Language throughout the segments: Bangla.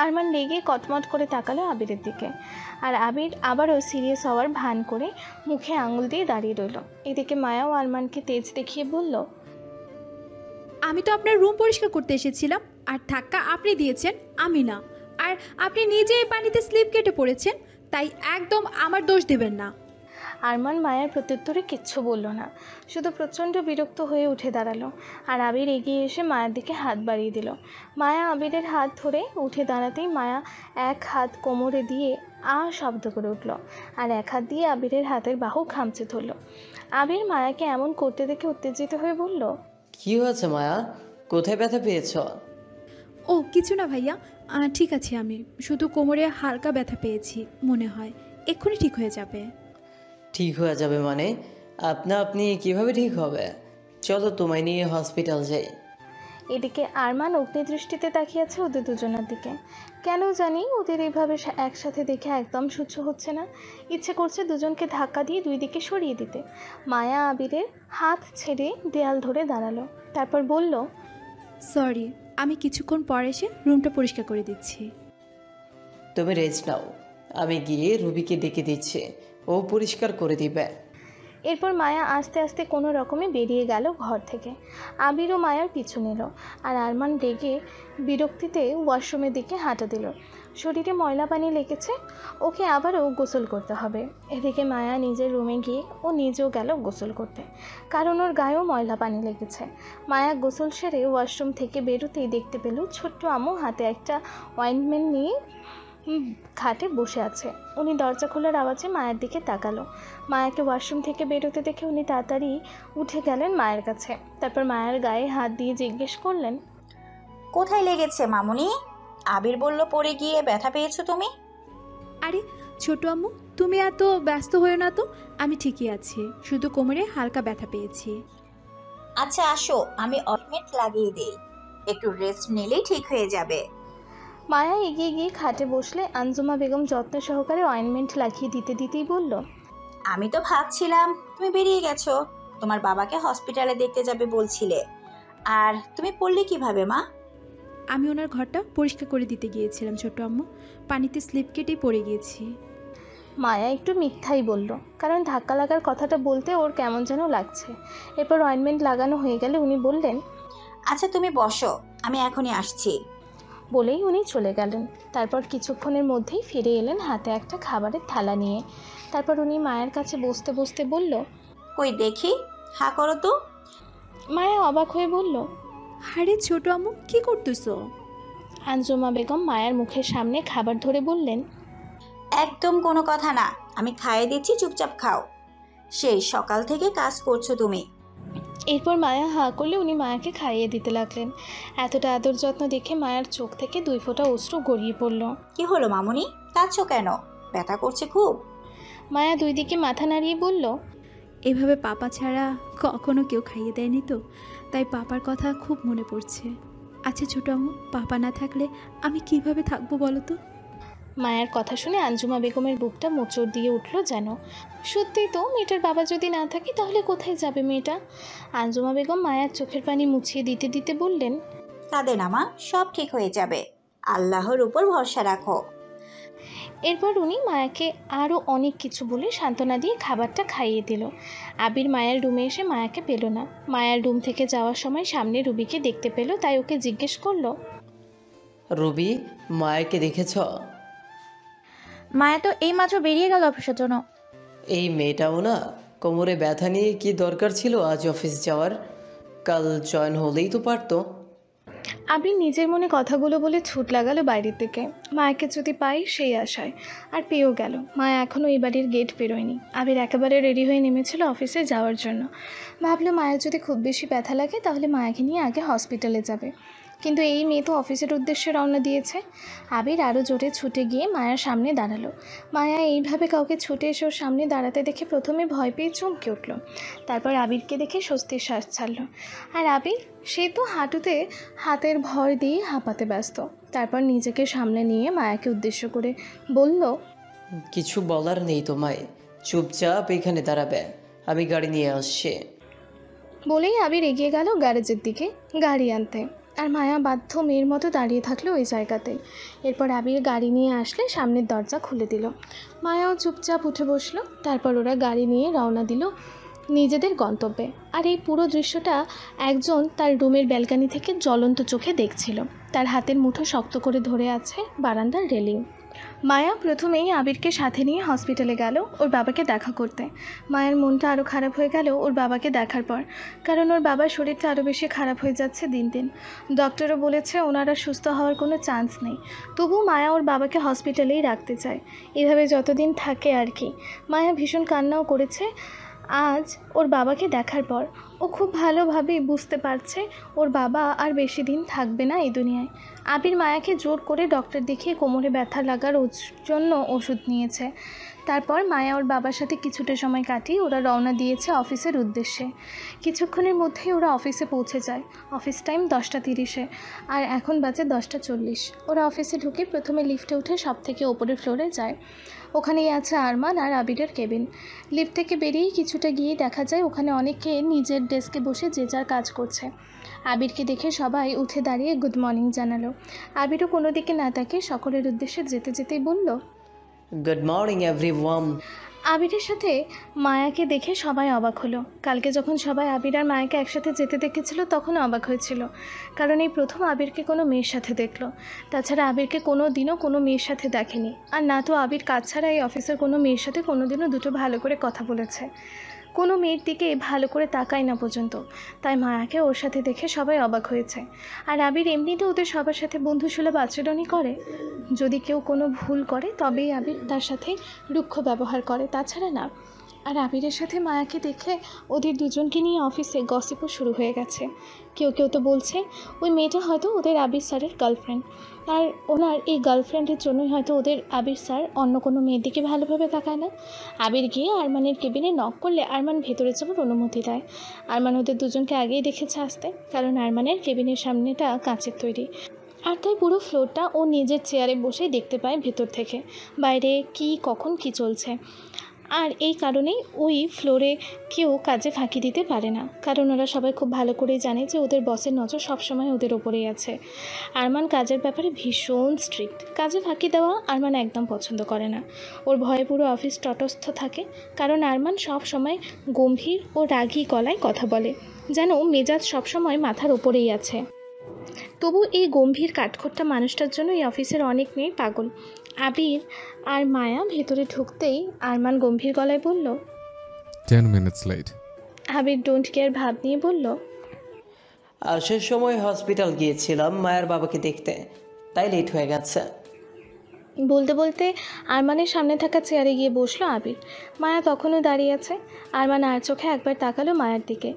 আরমান রেগে কটমট করে তাকালো আবিরের দিকে। আর আবির আবারও সিরিয়াস হওয়ার ভান করে মুখে আঙুল দিয়ে দাঁড়িয়ে রইল। এদিকে মায়াও আরমানকে তেজ দেখিয়ে বলল, আমি তো আপনার রুম পরিষ্কার করতে এসেছিলাম, আর ধাক্কা আপনি দিয়েছেন, আমি না। আর আপনি নিজে এই পানিতে স্লিপ কেটে পড়েছেন, তাই একদম আমার দোষ দেবেন না। আরমান মায়ার প্রত্যুত্তরে কিচ্ছু বলল না, শুধু প্রচণ্ড বিরক্ত হয়ে উঠে দাঁড়ালো। আর আবির এগিয়ে এসে মায়ের দিকে হাত বাড়িয়ে দিল। মায়া আবিরের হাত ধরে উঠে দাঁড়াতেই মায়া এক হাত কোমরে দিয়ে শব্দ করে উঠল, আর এক হাত দিয়ে আবিরের হাতের বাহু খামচে ধরল। আবির মায়াকে এমন করতে দেখে উত্তেজিত হয়ে বলল, কি হয়েছে মায়া? কোথায় ব্যথা পেয়েছ? ও কিছু না ভাইয়া, ঠিক আছে, আমি শুধু কোমরে হালকা ব্যথা পেয়েছি মনে হয়, এক্ষুনি ঠিক হয়ে যাবে। ঠিক হয়ে যাবে মানে? আপনি কিভাবে ঠিক হবে? চলো তোমায় নিয়ে হসপিটাল যাই। এদিকে আরমান অগ্নিদৃষ্টিতে তাকিয়ে আছে ওদের দুজনের দিকে। কেন জানি ওদের এইভাবে একসাথে দেখে একদম সহ্য হচ্ছে না। ইচ্ছে করছে দুজনকে ধাক্কা দিয়ে দুই দিকে সরিয়ে দিতে। মায়া আবিরের হাত ছেড়ে দেয়াল ধরে দাঁড়ালো, তারপর বলল, সরি, আমি কিছুক্ষণ পর এসে রুমটা পরিষ্কার করে দিচ্ছি। তুমি রেস্ট নাও, আমি গিয়ে রুবিকে ডেকে দিচ্ছি, ও পরিষ্কার করে দিবে। এরপর মায়া আস্তে আস্তে কোনো রকমে বেরিয়ে গেল ঘর থেকে। আবির ও মায়ার পিছু নিল। আর আরমান রেগে বিরক্তিতে ওয়াশরুমের দিকে হাঁটা দিল। শরীরে ময়লা পানি লেগেছে, ওকে আবারও গোসল করতে হবে। এদিকে মায়া নিজের রুমে গিয়ে ও নিজেও গেল গোসল করতে, কারণ ওর গায়েও ময়লা পানি লেগেছে। মায়া গোসল সেরে ওয়াশরুম থেকে বেরোতেই দেখতে পেল ছোট্ট আম্মু হাতে একটা অয়েন্টমেন্ট নিয়ে খাটে বসে আছে। উনি দরজা খোলার আওয়াজে মায়ের দিকে তাকালো। মায়াকে ওয়াশরুম থেকে বেরোতে দেখে উনি তাড়াতাড়ি উঠে গেলেন মায়ের কাছে। তারপর মায়ের গায়ে হাত দিয়ে জিজ্ঞেস করলেন, কোথায় লেগেছে মামুনি? আবির বলল পড়ে গিয়ে ব্যথা পেয়েছো তুমি। আরে ছোট আম্মু, তুমি এত ব্যস্ত হয়েও না তো, আমি ঠিকই আছি, শুধু কোমরে হালকা ব্যথা পেয়েছি। আচ্ছা আসো, আমি অয়েন্টমেন্ট লাগিয়ে দেই, একটু রেস্ট নিলেই ঠিক হয়ে যাবে। মায়া এগিয়ে গিয়ে খাটে বসলে আঞ্জুমা বেগম যত্ন সহকারে অয়েন্টমেন্ট লাগিয়ে দিতে দিতেই বলল, আমি তো ভাবছিলাম তুমি বেরিয়ে গেছো, তোমার বাবাকে হসপিটালে দেখতে যাবে বলছিলে, আর তুমি পড়লে কিভাবে মা? আমি ওনার ঘরটা পরিষ্কার করে দিতে গিয়েছিলাম ছোট আম্মু, পানিতে স্লিপ কেটেই পড়ে গিয়েছি। মায়া একটু মিথ্যাই বলল, কারণ ধাক্কা লাগার কথাটা বলতে ওর কেমন যেন লাগছে। এরপর অয়েন্টমেন্ট লাগানো হয়ে গেলে উনি বললেন, আচ্ছা তুমি বসো, আমি এখনই আসছি। বলেই উনি চলে গেলেন। তারপর কিছুক্ষণের মধ্যেই ফিরে এলেন হাতে একটা খাবারের থালা নিয়ে। তারপর উনি মায়ের কাছে বসতে বসতে বলল, কই দেখি, হা করো তো। মায়া অবাক হয়ে বলল, আরে ছোট আম্মু, কি করতেছো? আঞ্জুমা বেগম মায়ের মুখের সামনে খাবার ধরে বললেন, একদম কোনো কথা না, আমি খাইয়ে দিচ্ছি, চুপচাপ খাও। সেই সকাল থেকে কাজ করছো তুমি। এরপর মায়া হাঁ করলে উনি মায়াকে খাইয়ে দিতে লাগলেন। এতটা আদর যত্ন দেখে মায়ের চোখ থেকে 2 ফোঁটা অশ্রু গড়িয়ে পড়ল। কি হলো মামুনি, কাঁদছো কেন? ব্যথা করছে খুব? মায়া 2 দিকে মাথা নাড়িয়ে বলল, এভাবে পাপা ছাড়া কখনো কেউ খাইয়ে দেয়নি তো, তাই পাপার কথা খুব মনে পড়ছে। আচ্ছা ছোট আম্মু, পাপা না থাকলে আমি কিভাবে থাকবো বলো তো? মায়ের কথা শুনে আঞ্জুমা বেগমের বুকটা মোচড় দিয়ে উঠল যেন। সত্যিই তো, মেয়েটার বাবা যদি না থাকে তাহলে কোথায় যাবে মেয়েটা? আঞ্জুমা বেগম মায়ের চোখের পানি মুছিয়ে দিতে দিতে বললেন, কাঁদে না মা, সব ঠিক হয়ে যাবে, আল্লাহর উপর ভরসা রাখো। এরপর উনি মায়াকে আরও অনেক কিছু বলে সান্ত্বনা দিয়ে খাবারটা খাইয়ে দিল। আবির মায়ের রুমে এসে মায়াকে পেল না। মায়ের রুম থেকে যাওয়ার সময় সামনে রুবিকে দেখতে পেল, তাই ওকে জিজ্ঞেস করলো, রুবি, মায়াকে দেখেছ? মায়া তো এইমাত্র বেরিয়ে গেল অফিসের জন্য। এই মেয়েটাও না, কোমরে ব্যথা নিয়ে কি দরকার ছিল আজ অফিস যাওয়ার? কাল জয়েন হলেই তো পারতো। আবির নিজের মনে কথাগুলো বলে ছুট লাগালো বাইরের দিকে। মায়াকে যদি পাই সেই আশায়, আর পেয়েও গেল। মায়া এখনও এই বাড়ির গেট বেরোয়নি। আবির একেবারে রেডি হয়ে নেমেছিল অফিসে যাওয়ার জন্য। ভাবলো মায়ের যদি খুব বেশি ব্যথা লাগে তাহলে মায়াকে নিয়ে আগে হসপিটালে যাবে, কিন্তু এই মেয়ে তো অফিসের উদ্দেশ্যে রওনা দিয়েছে। আবির আরও জোরে ছুটে গিয়ে মায়ার সামনে দাঁড়ালো। মায়া এইভাবে কাউকে ছুটে এসে ওর সামনে দাঁড়াতে দেখে প্রথমে ভয় পেয়ে চমকে উঠল, তারপর আবিরকে দেখে স্বস্তির শ্বাস ছাড়ল। আর আবির, সে তো হাঁটুতে হাতের ভর দিয়ে হাঁপাতে ব্যস্ত। তারপর নিজেকে সামনে নিয়ে মায়াকে উদ্দেশ্য করে বলল, কিছু বলার নেই তোমায়, চুপচাপ এখানে দাঁড়াবে, আমি গাড়ি নিয়ে আসছি। বলেই আবির এগিয়ে গেল গ্যারেজের দিকে গাড়ি আনতে, আর মায়া বাধ্য মেয়ের মতো দাঁড়িয়ে থাকলো ওই জায়গাতেই। এরপর আবির গাড়ি নিয়ে আসলে সামনের দরজা খুলে দিল। মায়াও চুপচাপ উঠে বসলো। তারপর ওরা গাড়ি নিয়ে রওনা দিল নিজেদের গন্তব্যে। আর এই পুরো দৃশ্যটা একজন তার রুমের ব্যালকনি থেকে জ্বলন্ত চোখে দেখছিল। তার হাতের মুঠো শক্ত করে ধরে আছে বারান্দার রেলিং। মায়া প্রথমেই আবিরকে সাথে নিয়ে হসপিটালে গেল ওর বাবাকে দেখা করতে। মায়ের মনটা আরও খারাপ হয়ে গেল ওর বাবাকে দেখার পর, কারণ ওর বাবার শরীরটা আরও বেশি খারাপ হয়ে যাচ্ছে দিন দিন। ডক্টরও বলেছে ওনারা সুস্থ হওয়ার কোনো চান্স নেই। তবু মায়া ওর বাবাকে হসপিটালেই রাখতে চায়, এভাবে যতদিন থাকে আর কি। মায়া ভীষণ কান্নাও করেছে আজ ওর বাবাকে দেখার পর। ও খুব ভালোভাবেই বুঝতে পারছে ওর বাবা আর বেশি দিন থাকবে না এই দুনিয়ায়। আবির মায়াকে জোর করে ডক্টর দেখিয়ে কোমরে ব্যথা লাগার জন্য ওষুধ নিয়েছে। তারপর মায়া ওর বাবার সাথে কিছুটা সময় কাটিয়ে ওরা রওনা দিয়েছে অফিসের উদ্দেশ্যে। কিছুক্ষণের মধ্যেই ওরা অফিসে পৌঁছে যায়। অফিস টাইম 10:30 আর এখন বাজে 10:40। ওরা অফিসে ঢুকে প্রথমে লিফটে উঠে সব থেকে ওপরের ফ্লোরে যায়। ওখানেই আছে আরমান আর আবিরের কেবিন। লিফট থেকে বেরিয়েই কিছুটা গিয়ে দেখা যায় ওখানে অনেকে নিজের ডেস্কে বসে যে যার কাজ করছে। আবিরকে দেখে সবাই উঠে দাঁড়িয়ে গুড মর্নিং জানালো। আবিরও কোনো দিকে না তাকিয়ে সকলের উদ্দেশ্যে যেতে যেতেই বলল, গুড মর্নিং এভরিওয়ান। আবিরের সাথে মায়াকে দেখে সবাই অবাক হলো। কালকে যখন সবাই আবির আর মায়াকে একসাথে যেতে দেখেছিল তখনও অবাক হয়েছিল, কারণ এই প্রথম আবিরকে কোনো মেয়ের সাথে দেখলো। তাছাড়া আবিরকে কোনো দিনও কোনো মেয়ের সাথে দেখেনি, আর না তো আবির কাজ ছাড়া এই অফিসের কোনো মেয়ের সাথে কোনো দিনও দুটো ভালো করে কথা বলেছে। কোনো মেয়ের দিকে ভালো করে তাকায় না পর্যন্ত। তাই মায়াকে ওর সাথে দেখে সবাই অবাক হয়েছে। আর আবির এমনিতে ওদের সবার সাথে বন্ধুসুলভ আচরণই করে। যদি কেউ কোনো ভুল করে তবেই আবির তার সাথে রুক্ষ ব্যবহার করে, তাছাড়া না। আর আবিরের সাথে মায়াকে দেখে ওদের দুজনকে নিয়ে অফিসে গসিপও শুরু হয়ে গেছে। কেউ কেউ তো বলছে ওই মেয়েটা হয়তো ওদের আবির স্যারের গার্লফ্রেন্ড, আর ওনার এই গার্লফ্রেন্ডের জন্যই হয়তো ওদের আবির স্যার অন্য কোনো মেয়ের দিকে ভালোভাবে তাকায় না। আবির গিয়ে আরমানের কেবিনে নক করলে আরমান ভেতরে যাওয়ার অনুমতি দেয়। আরমান ওদের দুজনকে আগেই দেখেছে আসতে, কারণ আরমানের কেবিনের সামনেটা কাঁচের তৈরি। আর তাই পুরো ফ্লোরটা ও নিজের চেয়ারে বসেই দেখতে পায় ভেতর থেকে বাইরে কি কখন কি চলছে। আর এই কারণেই ওই ফ্লোরে কেউ কাজে ফাঁকি দিতে পারে না, কারণ ওরা সবাই খুব ভালো করেই জানে যে ওদের বসের নজর সবসময় ওদের ওপরেই আছে। আরমান কাজের ব্যাপারে ভীষণ স্ট্রিক্ট। কাজে ফাঁকি দেওয়া আরমান একদম পছন্দ করে না। ওর ভয়ে পুরো অফিস তটস্থ থাকে, কারণ আরমান সব সময় গম্ভীর ও রাগী গলায় কথা বলে, যেন মেজাজ সবসময় মাথার ওপরেই আছে। তবু এই গম্ভীর কাঠখোট্টা মানুষটার জন্য এই অফিসের অনেক মেয়ে পাগল। আবির আর মায়া ভেতরে ঢুকতেই আরমান গম্ভীর গলায় বলল, 10 minutes late. Abir don't care ভাব নিয়ে বলল, আসার সময় হসপিটাল গিয়েছিলাম মায়ের বাবাকে দেখতে, তাই লেট হয়ে গেছে। বলতে বলতে আরমানের সামনে থাকা চেয়ারে গিয়ে বসলো আবির। মায়া তখনও দাঁড়িয়ে আছে। আরমান আর চোখে একবার তাকালো মায়ার দিকে।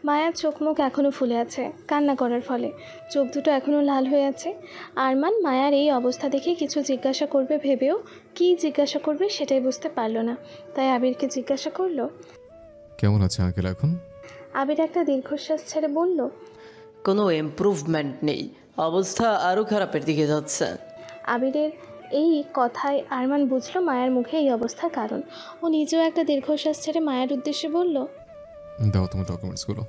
মায়ার চোখ মুখ এখনও ফুলে আছে কান্না করার ফলে, চোখ দুটো এখনও লাল হয়ে আছে। আরমান মায়ার এই অবস্থা দেখে কিছু জিজ্ঞাসা করবে ভেবেও কি জিজ্ঞাসা করবে সেটাই বুঝতে পারলো না, তাই আবিরকে জিজ্ঞাসা করলো, কেমন আছে আঙ্কেল এখন? আবির একটা দীর্ঘশ্বাস ছেড়ে বলল, কোনো ইমপ্রুভমেন্ট নেই, অবস্থা আরও খারাপের দিকে যাচ্ছে। আবিরের এই কথায় আরমান বুঝলো মায়ার মুখে এই অবস্থার কারণ। ও নিজেও একটা দীর্ঘশ্বাস ছেড়ে মায়ার উদ্দেশ্যে বলল, দাও তোমার ডকুমেন্টসগুলো।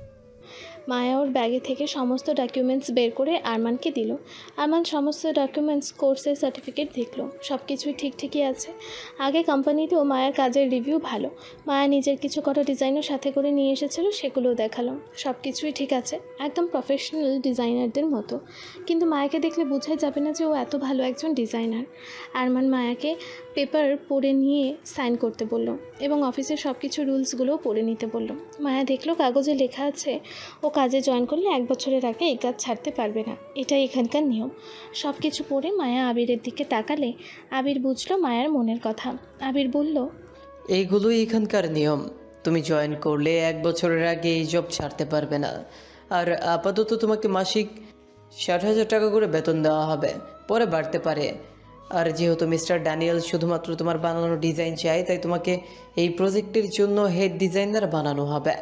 মায়া ওর ব্যাগে থেকে সমস্ত ডকুমেন্টস বের করে আরমানকে দিল। আরমান সমস্ত ডকুমেন্টস কোর্সের সার্টিফিকেট দেখলো, সব কিছুই ঠিকই আছে। আগে কোম্পানিতেও মায়ার কাজের রিভিউ ভালো। মায়া নিজের কিছু কটা ডিজাইনও সাথে করে নিয়ে এসেছিল, সেগুলোও দেখালো। সব কিছুই ঠিক আছে, একদম প্রফেশনাল ডিজাইনারদের মতো। কিন্তু মায়াকে দেখলে বোঝাই যাবে না যে ও এত ভালো একজন ডিজাইনার। আরমান মায়াকে পেপার পড়ে নিয়ে সাইন করতে বলল এবং অফিসের সব কিছু রুলসগুলোও পড়ে নিতে বলল। মায়া দেখলো কাগজে লেখা আছে ও কাজে জয়েন করলে 1 বছরের আগে এই কাজ ছাড়তে পারবে না, এটাই এখানকার নিয়ম। সব কিছু পড়ে মায়া আবিরের দিকে তাকালে আবির বুঝলো মায়ার মনের কথা। আবির বলল, এইগুলোই এখানকার নিয়ম। তুমি জয়েন করলে 1 বছরের আগে এই জব ছাড়তে পারবে না। আর আপাতত তোমাকে মাসিক 60,000 টাকা করে বেতন দেওয়া হবে, পরে বাড়তে পারে। আর যেহেতু মিস্টার ড্যানিয়েল শুধুমাত্র তোমার বানানো ডিজাইন চাই, তাই তোমাকে এই প্রজেক্টের জন্য হেড ডিজাইনার বানানো হবে।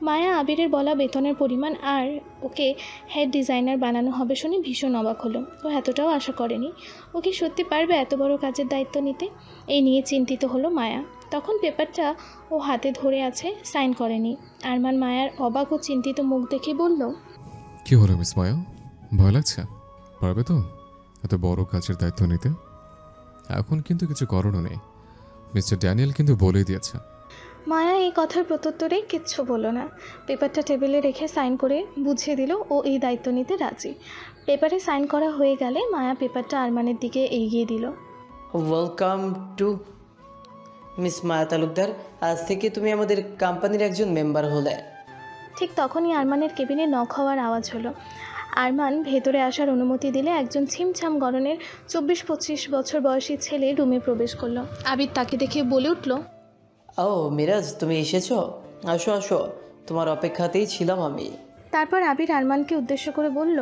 মায়া আবিরের বলা বেতনের পরিমাণ আর ওকে হেড ডিজাইনার বানানো হবে শুনে ভীষণ অবাক হলো। ও এতটাও আশা করেনি। ও কি সত্যি পারবে এত বড় কাজের দায়িত্ব নিতে? এই নিয়ে চিন্তিত হলো মায়া। তখন পেপারটা ও হাতে ধরে আছে, সাইন করেনি। আরমান মায়ার অবাক ও চিন্তিত মুখ দেখে বলল, কি হলো মিস মায়া, ভয় লাগছে? পারবে তো এত বড় কাজের দায়িত্ব নিতে? এখন কিন্তু কিছু করণও নেই, মিস্টার ড্যানিয়েল কিন্তু বলেই দিয়েছে। মায়া এই কথার প্রত্যুত্তরে কিচ্ছু বলল না। পেপারটা টেবিলে রেখে সাইন করে বুঝিয়ে দিল ও এই দায়িত্ব নিতে রাজি। পেপারে সাইন করা হয়ে গেলে মায়া পেপারটা আরমানের দিকে এগিয়ে দিল। ওয়েলকাম টু মিস মায়া তালুকদার, আজ থেকে তুমি আমাদের কোম্পানির একজন মেম্বার হলে। ঠিক তখনই আরমানের কেবিনে নক হওয়ার আওয়াজ হলো। আরমান ভেতরে আসার অনুমতি দিলে একজন ছিমছাম গড়নের 24-25 বছর বয়সী ছেলে রুমে প্রবেশ করলো। আবির তাকে দেখে বলে উঠল, ও মিরাজ, তুমি এসেছো? আসো আসো, তোমার অপেক্ষাতেই ছিলাম আমি। তারপর আবির আরমানকে উদ্দেশ্য করে বলল,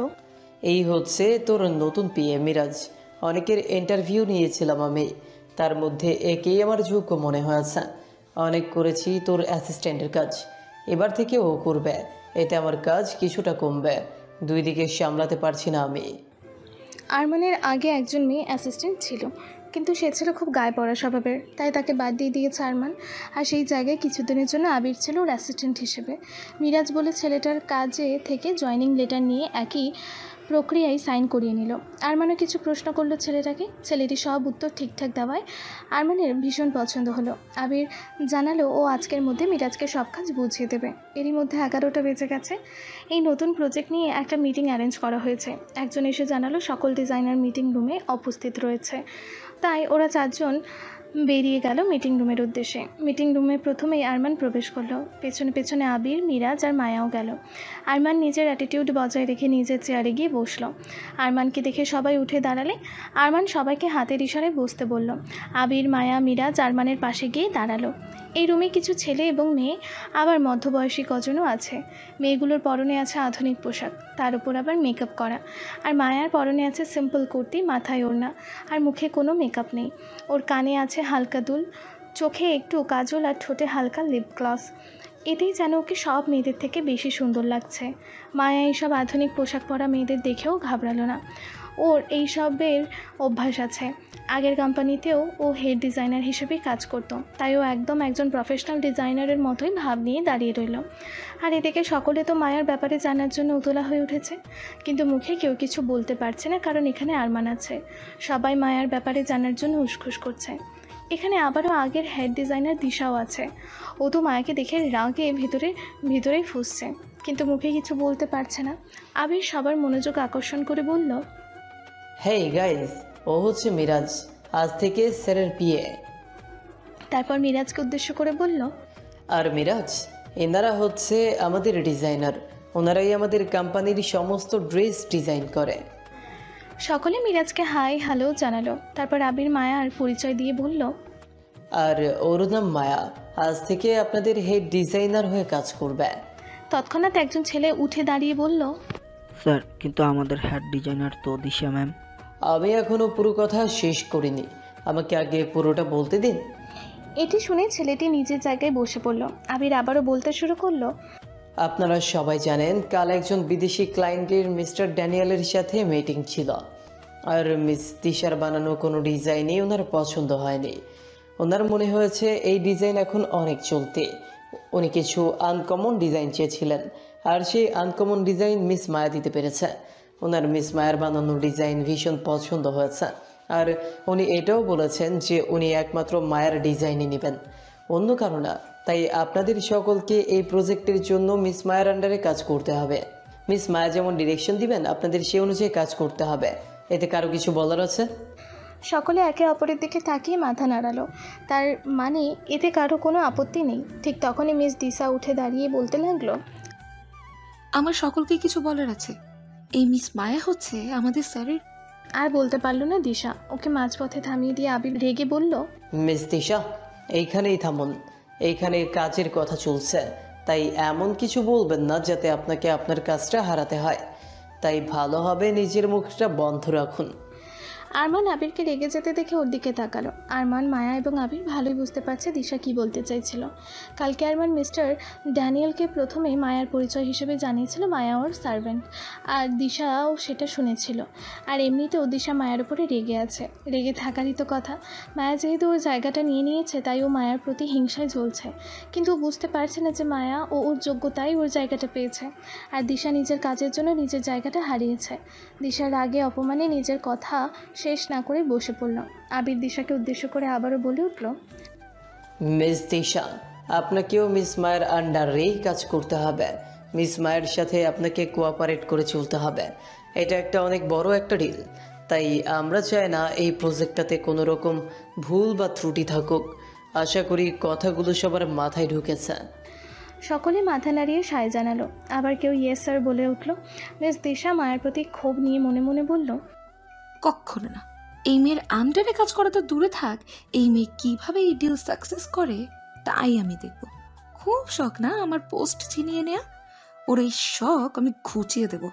এই হচ্ছে তোর নতুন পিএ মিরাজ। অনেকের ইন্টারভিউ নিয়েছিলাম আমি, তার মধ্যে একেই আমার যোগ্য মনে হয়েছে। অনেক করেছি তোর অ্যাসিস্ট্যান্টের কাজ, এবার থেকে ও করবে। এতে আমার কাজ কিছুটা কমবে, দুই দিকে সামলাতে পারছি না আমি। আরমানের আগে একজন মেয়ে অ্যাসিস্ট্যান্ট ছিল, কিন্তু সে ছিল খুব গায়ে পড়া স্বভাবের, তাই তাকে বাদ দিয়ে দিয়েছে আরমান। আর সেই জায়গায় কিছুদিনের জন্য আবির ছিল ওর অ্যাসিস্ট্যান্ট হিসেবে। মিরাজ বলে ছেলেটার কাজে থেকে জয়েনিং লেটার নিয়ে একই প্রক্রিয়ায় সাইন করিয়ে নিল। আরমানও কিছু প্রশ্ন করলো ছেলেটাকে, ছেলেটি সব উত্তর ঠিকঠাক দেওয়ায় আরমানের ভীষণ পছন্দ হলো। আবির জানালো ও আজকের মধ্যে মিরাজকে সব কাজ বুঝিয়ে দেবে। এরই মধ্যে 11টা বেজে গেছে। এই নতুন প্রজেক্ট নিয়ে একটা মিটিং অ্যারেঞ্জ করা হয়েছে। একজন এসে জানালো সকল ডিজাইনার মিটিং রুমে উপস্থিত রয়েছে, তাই ওরা 4 জন বেরিয়ে গেল মিটিং রুমের উদ্দেশ্যে। মিটিং রুমে প্রথমেই আরমান প্রবেশ করলো, পেছনে পেছনে আবির, মিরাজ আর মায়াও গেল। আরমান নিজের অ্যাটিটিউড বজায় রেখে নিজের চেয়ারে গিয়ে বসলো। আরমানকে দেখে সবাই উঠে দাঁড়ালে আরমান সবাইকে হাতের ইশারায় বসতে বলল। আবির, মায়া, মিরাজ আরমানের পাশে গিয়ে দাঁড়ালো। এই রুমে কিছু ছেলে এবং মেয়ে, আবার মধ্যবয়সী কজনও আছে। মেয়েগুলোর পরনে আছে আধুনিক পোশাক, তার উপর আবার মেকআপ করা। আর মায়ার পরনে আছে সিম্পল কুর্তি, মাথায় ওড়না, আর মুখে কোনো মেকআপ নেই। ওর কানে আছে হালকা দুল, চোখে একটু কাজল আর ঠোঁটে হালকা লিপ গ্লস। এতেই যেন ওকে সব মেয়েদের থেকে বেশি সুন্দর লাগছে। মায়া এইসব আধুনিক পোশাক পরা মেয়েদের দেখেও ঘাবড়ালো না। ওর এইসবের অভ্যাস আছে। আগের কোম্পানিতেও ও হেড ডিজাইনার হিসেবেই কাজ করতো, তাই ও একদম একজন প্রফেশনাল ডিজাইনারের মতোই ভাব নিয়ে দাঁড়িয়ে রইল। আর এদিকে সকলে তো মায়ার ব্যাপারে জানার জন্য উতলা হয়ে উঠেছে, কিন্তু মুখে কেউ কিছু বলতে পারছে না, কারণ এখানে আরমান আছে। সবাই মায়ার ব্যাপারে জানার জন্য উসখুস করছে। এখানে আবারও আগের হেড ডিজাইনার দিশাও আছে। ও তো মায়াকে দেখে রাগে ভিতরেই ফুঁসছে, কিন্তু মুখে কিছু বলতে পারছে না। আবির সবার মনোযোগ আকর্ষণ করে বলল, হেই গাইজ, ও হচ্ছে মিরাজ, আজ থেকে স্যারের পিএ। তারপর মিরাজকে উদ্দেশ্য করে বলল, আর মিরাজ, এনারা হচ্ছে আমাদের ডিজাইনার, ওনারাই আমাদের কোম্পানির সমস্ত ড্রেস ডিজাইন করে। সকলে মিরাজকে হাই হ্যালো জানালো। তারপর আবির মায়ার পরিচয় দিয়ে বলল, আর ওর নাম মায়া, আজ থেকে আপনাদের হেড ডিজাইনার হয়ে কাজ করবে। তৎক্ষণাৎ একজন ছেলে উঠে দাঁড়িয়ে বলল, স্যার, কিন্তু আমাদের হেড ডিজাইনার তো দিশা ম্যাম। আমি এখনো পুরো কথা শেষ করিনি, আমাকে আগে পুরোটা বলতে দিন। এটি শুনে ছেলেটি নিজের জায়গায় বসে পড়ল। আবির আবারও বলতে শুরু করলো, আপনারা সবাই জানেন কাল একজন বিদেশি ক্লায়েন্টের মিস্টার ড্যানিয়েলের সাথে মিটিং ছিল, আর মিস দিশার বানানো কোনো ডিজাইনই ওনার পছন্দ হয়নি। ওনার মনে হয়েছে এই ডিজাইন এখন অনেক চলতে। উনি কিছু আনকমন ডিজাইন চেয়েছিলেন, আর সেই আনকমন ডিজাইন মিস মায়া দিতে পেরেছে। ওনার মিস মায়ার বানানো ডিজাইন ভীষণ পছন্দ হয়েছে, আর উনি এটাও বলেছেন যে উনি একমাত্র মায়ার ডিজাইনই নেবেন, অন্য কারো না। তাই আপনাদের সকলকে এই প্রজেক্টের জন্য মিস মায়ার আন্ডারে কাজ করতে হবে। মিস মায়া যেমন ডিরেকশন দিবেন, আপনাদের সেই অনুযায়ী কাজ করতে হবে। এতে কারো কিছু বলার আছে? সকলে একে অপরের দিকে তাকিয়ে মাথা নাড়ালো, তার মানে এতে কারো কোনো আপত্তি নেই। ঠিক তখনই মিস দিশা উঠে দাঁড়িয়ে বলতে লাগলো, আমার সকলকে কিছু বলার আছে। এই মিস মায়া হচ্ছে আমাদের স্যারের। আর বলতে পারলো না দিশা, ওকে মাঝপথে থামিয়ে দিয়ে আবির রেগে বলল, মিস দিশা, এইখানেই থামুন, এইখানে কাজের কথা চলছে, তাই এমন কিছু বলবেন না যাতে আপনাকে আপনার কাজটা হারাতে হয়। তাই ভালো হবে নিজের মুখটা বন্ধ রাখুন। আরমান আবিরকে রেগে যেতে দেখে ওর দিকে তাকালো। আরমান, মায়া এবং আবির ভালোই বুঝতে পারছে দিশা কি বলতে চাইছিল। কালকে আরমান মিস্টার ড্যানিয়েলকে প্রথমে মায়ার পরিচয় হিসেবে জানিয়েছিল মায়া ওর সার্ভেন্ট, আর দিশাও সেটা শুনেছিল। আর এমনিতেও দিশা মায়ার উপরে রেগে আছে, রেগে থাকারই তো কথা। মায়া যেহেতু ওর জায়গাটা নিয়ে নিয়েছে তাই ও মায়ার প্রতি হিংসায় জ্বলছে, কিন্তু ও বুঝতে পারছে না যে মায়া ও ওর যোগ্যতায় ওর জায়গাটা পেয়েছে, আর দিশা নিজের কাজের জন্য নিজের জায়গাটা হারিয়েছে। দিশার রাগে অপমানে নিজের কথা শেষ না করে বসে পড়ল। আবির দিশাকে উদ্দেশ্য করে আবারও বলে উঠল, মিস দিশা, আপনাকেও মিস মায়ের আন্ডারেই কাজ করতে হবে। মিস মায়ের সাথে আপনাকে কোঅপারেট করে চলতে হবে। এটা একটা অনেক বড় একটা ডিল, তাই আমরা চাই না এই প্রজেক্টটাতে কোনো রকম ভুল বা ত্রুটি থাকুক। আশা করি কথাগুলো সবার মাথায় ঢুকেছে। সকলে মাথা নাড়িয়ে সায় জানালো। আবার কেউ ইয়েস স্যার বলে উঠল। মিস দিশা মায়ের প্রতি ক্ষোভ নিয়ে মনে মনে বলল, কখনো না। এই মেয়ের আন্ডারে কাজ করা তো দূরে থাক, এই মেয়ে কিভাবে এই ডিল সাকসেস করে তাই আমি দেখব। খুব শখ না আমার পোস্ট ছিনিয়ে নেয়া? ওর এই শখ আমি ঘুচিয়ে দেব।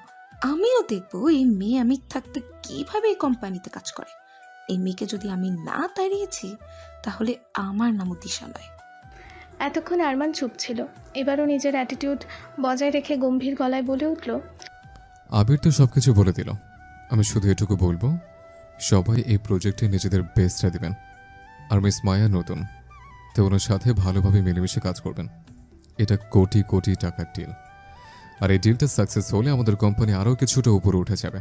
আমিও দেখব এই মেয়ে আমি থাকতে কিভাবে এই কোম্পানিতে কাজ করে। এই মেয়েকে যদি আমি না তাড়িয়েছি তাহলে আমার নামও দিশা নয়। এতক্ষণ আরমান চুপ ছিল। এবারও নিজের অ্যাটিটিউড বজায় রেখে গম্ভীর গলায় বলে উঠল, আবির তো সব কিছু বলে দিল। আমি শুধু এটুকু বলবো, সবাই এই প্রজেক্টে নিজেদের বেস্টটা দিবেন। আর মিস মায়া নতুন, তো ওনার সাথে ভালোভাবে মিলেমিশে কাজ করবেন। এটা কোটি কোটি টাকার ডিল, আর এই ডিলটা সাকসেস হলে আমাদের কোম্পানি আরও কিছুটা উপরে উঠে যাবে।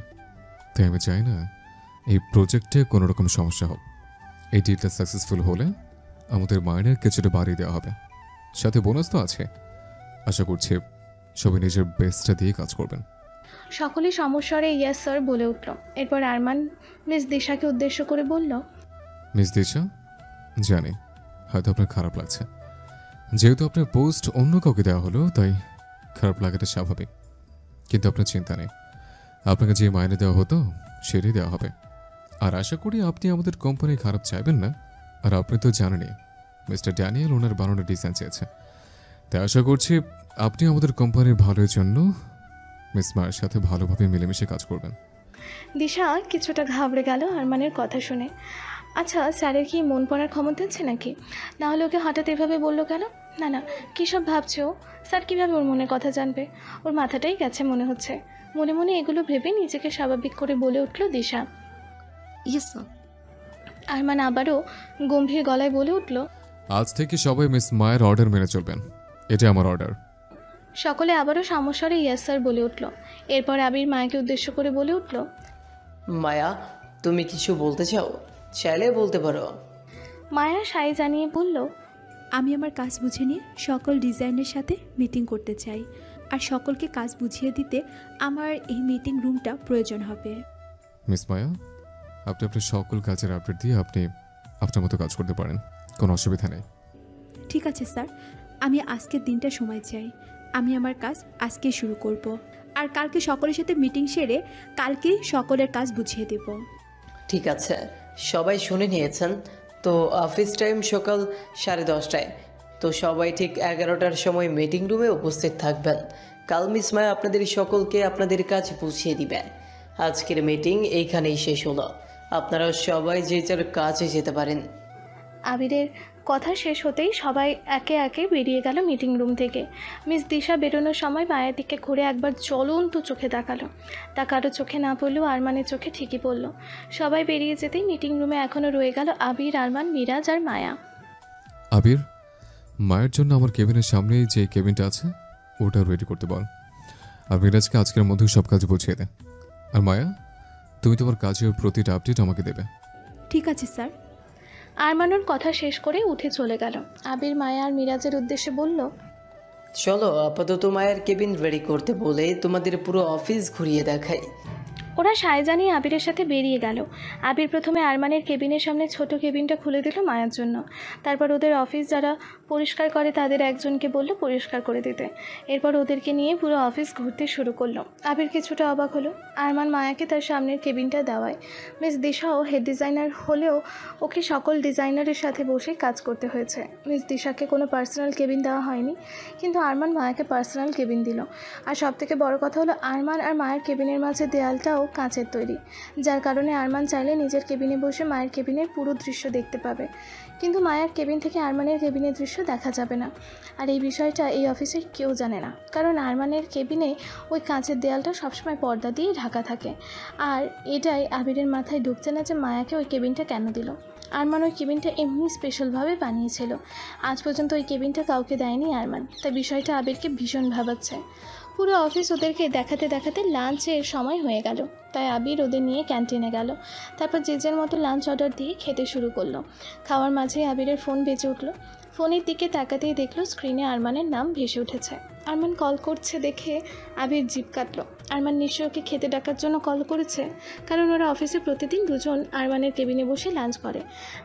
তাই আমি চাই না এই প্রজেক্টে কোনো রকম সমস্যা হোক। এই ডিলটা সাকসেসফুল হলে আমাদের মাইনের কিছুটা বাড়িয়ে দেওয়া হবে, সাথে বোনাস তো আছে। আশা করছি সবাই নিজের বেস্টটা দিয়ে কাজ করবেন। সকলে সমস্বরে ইয়েস স্যার বলে উঠল। এরপর আরমান মিস দিশাকে উদ্দেশ্য করে বলল, মিস দিশা, জানি হয়তো আপনার খারাপ লাগছে। যেহেতু আপনার পোস্ট অন্য কাউকে দেওয়া হলো তাই খারাপ লাগাটা স্বাভাবিক, কিন্তু আপনার চিন্তা নেই, আপনাকে যে মাইনে দেওয়া হতো সেটাই দেওয়া হবে। আর আশা করি আপনি আমাদের কোম্পানি খারাপ চাইবেন না। আর আপনি তো জানেনই মিস্টার ড্যানিয়েল ওনার বানানোর ডিজাইন চেয়েছে, তাই আশা করছি আপনি আমাদের কোম্পানির ভালোর জন্য মিস মায়ের সাথে ভালোভাবে মিলেমিশে কাজ করবেন। দিশা কিছুটা ঘাবড়ে গেল আরমানের কথা শুনে। আচ্ছা, স্যারের কি মন পড়ার ক্ষমতা আছে নাকি? না হলে ওকে হঠাৎ এভাবে বললো কেন? না না, কী সব ভাবছে ও? স্যার কীভাবে ওর মনের কথা জানবে? ওর মাথাটাই গেছে মনে হচ্ছে। মনে মনে এগুলো ভেবে নিজেকে স্বাভাবিক করে বলে উঠল দিশা। Yes sir. আরমান আবারও গম্ভীর গলায় বলে উঠল, আজ থেকে সবাই মিস মায়ের অর্ডার মেনে চলবেন, এটা আমার অর্ডার। সকলে আবারও সমস্যারে ইয়েস স্যার বলে উঠল। এরপর আবির মায়াকে উদ্দেশ্য করে বলে উঠল, মায়া, তুমি কিছু বলতে চাও? চাইলে বলতে পারো। মায়া সায় জানিয়ে বলল, আমি আমার কাজ বুঝে নিয়ে সকল ডিজাইনের সাথে মিটিং করতে চাই, আর সকলকে কাজ বুঝিয়ে দিতে আমার এই মিটিং রুমটা প্রয়োজন হবে। মিস মায়া, আপনি আপনার সকল কাজের আপডেট দিয়ে আপনি আপনার মতো কাজ করতে পারেন, কোনো অসুবিধা নেই। ঠিক আছে স্যার, আমি আজকের দিনটা সময় চাই। আমি আমার কাজ আজকেই শুরু করব, আর কালকে সকলের সাথে মিটিং সেরে কালকেই সকলের কাজ বুঝিয়ে দেব। ঠিক আছে, সবাই শুনে নিয়েছেন তো। অফিস টাইম সকাল 10:30টায়, তো সবাই ঠিক 11টার সময় মিটিং রুমে উপস্থিত থাকবেন। কাল মিস মায়া আপনাদের সকলকে আপনাদের কাজ বুঝিয়ে দিবে। আজকের মিটিং এইখানেই শেষ হলো, আপনারা সবাই যে যার কাজে যেতে পারেন। আবিরের কথা শেষ হতেই সবাই একে একে বেরিয়ে গেল মিটিং রুম থেকে। মিস দিশা বেরোনোর সময় মায়ের দিকে ঘুরে একবার জ্বলন্ত চোখে তাকালো। তা কারো চোখে না পড়লেও আরমানের চোখে ঠিকই পড়ল। সবাই বেরিয়ে যেতেই মিটিং রুমে এখনও রয়ে গেল আবির, আরমান, মিরাজ আর মায়া। আবির, মায়ের জন্য আমার কেবিনের সামনেই যে কেবিনটা আছে ওটা রেডি করতে বল, আর মিরাজকে আজকের মধ্যে সব কাজ বুঝিয়ে দে। আর মায়া, তুমি তোমার কাজের প্রতিটা আপডেট আমাকে দেবে। ঠিক আছে স্যার। আরমানুর কথা শেষ করে উঠে চলে গেল। আবির মায়া আর মিরাজের উদ্দেশ্যে বলল, চলো আপাতত মায়ের কেবিন রেডি করতে বলে তোমাদের পুরো অফিস ঘুরিয়ে দেখাই। ওরা সায় জানিয়ে আবিরের সাথে বেরিয়ে গেল। আবির প্রথমে আরমানের কেবিনের সামনে ছোট কেবিনটা খুলে দিল মায়ার জন্য। তারপর ওদের অফিস যারা পরিষ্কার করে তাদের একজনকে বলল পরিষ্কার করে দিতে। এরপর ওদেরকে নিয়ে পুরো অফিস ঘুরতে শুরু করলো। আবির কিছুটা অবাক হলো আরমান মায়াকে তার সামনের কেবিনটা দেওয়ায়। মিস দিশাও হেড ডিজাইনার হলেও ওকে সকল ডিজাইনারের সাথে বসে কাজ করতে হয়েছে। মিস দিশাকে কোনো পার্সোনাল কেবিন দেওয়া হয়নি, কিন্তু আরমান মায়াকে পার্সোনাল কেবিন দিল। আর সবথেকে বড় কথা হলো আরমান আর মায়ের কেবিনের মাঝে দেয়ালটাও কাঁচের তৈরি, যার কারণে আরমান চাইলে নিজের কেবিনে বসে মায়ের কেবিনের পুরো দৃশ্য দেখতে পাবে, কিন্তু মায়ের কেবিন থেকে আরমানের কেবিনের দৃশ্য দেখা যাবে না। আর এই বিষয়টা এই অফিসের কেউ জানে না, কারণ আরমানের কেবিনে ওই কাঁচের দেয়ালটা সবসময় পর্দা দিয়ে ঢাকা থাকে। আর এটাই আবিরের মাথায় ঢুকছে না যে মায়াকে ওই কেবিনটা কেন দিল। আরমান ওই কেবিনটা এমনি স্পেশালভাবে বানিয়েছিল, আজ পর্যন্ত ওই কেবিনটা কাউকে দেয়নি আরমান, তাই বিষয়টা আবিরকে ভীষণ ভাবাচ্ছে। পুরো অফিস ওদেরকে দেখাতে দেখাতে লাঞ্চের সময় হয়ে গেল, তাই আবির ওদের নিয়ে ক্যান্টিনে গেল। তারপর যে যার মতো লাঞ্চ অর্ডার দিয়ে খেতে শুরু করলো। খাওয়ার মাঝে আবিরের ফোন বেজে উঠলো। ফোনের দিকে তাকাতেই দেখলো স্ক্রিনে আরমানের নাম ভেসে উঠেছে। আরমান কল করছে দেখে আবির জিভ কাটলো। আরমান নিশ্চয়ই ওকে খেতে ডাকার জন্য কল করেছে, কারণ ওরা অফিসে প্রতিদিন দুজন আরমানের কেবিনে বসে লাঞ্চ করে।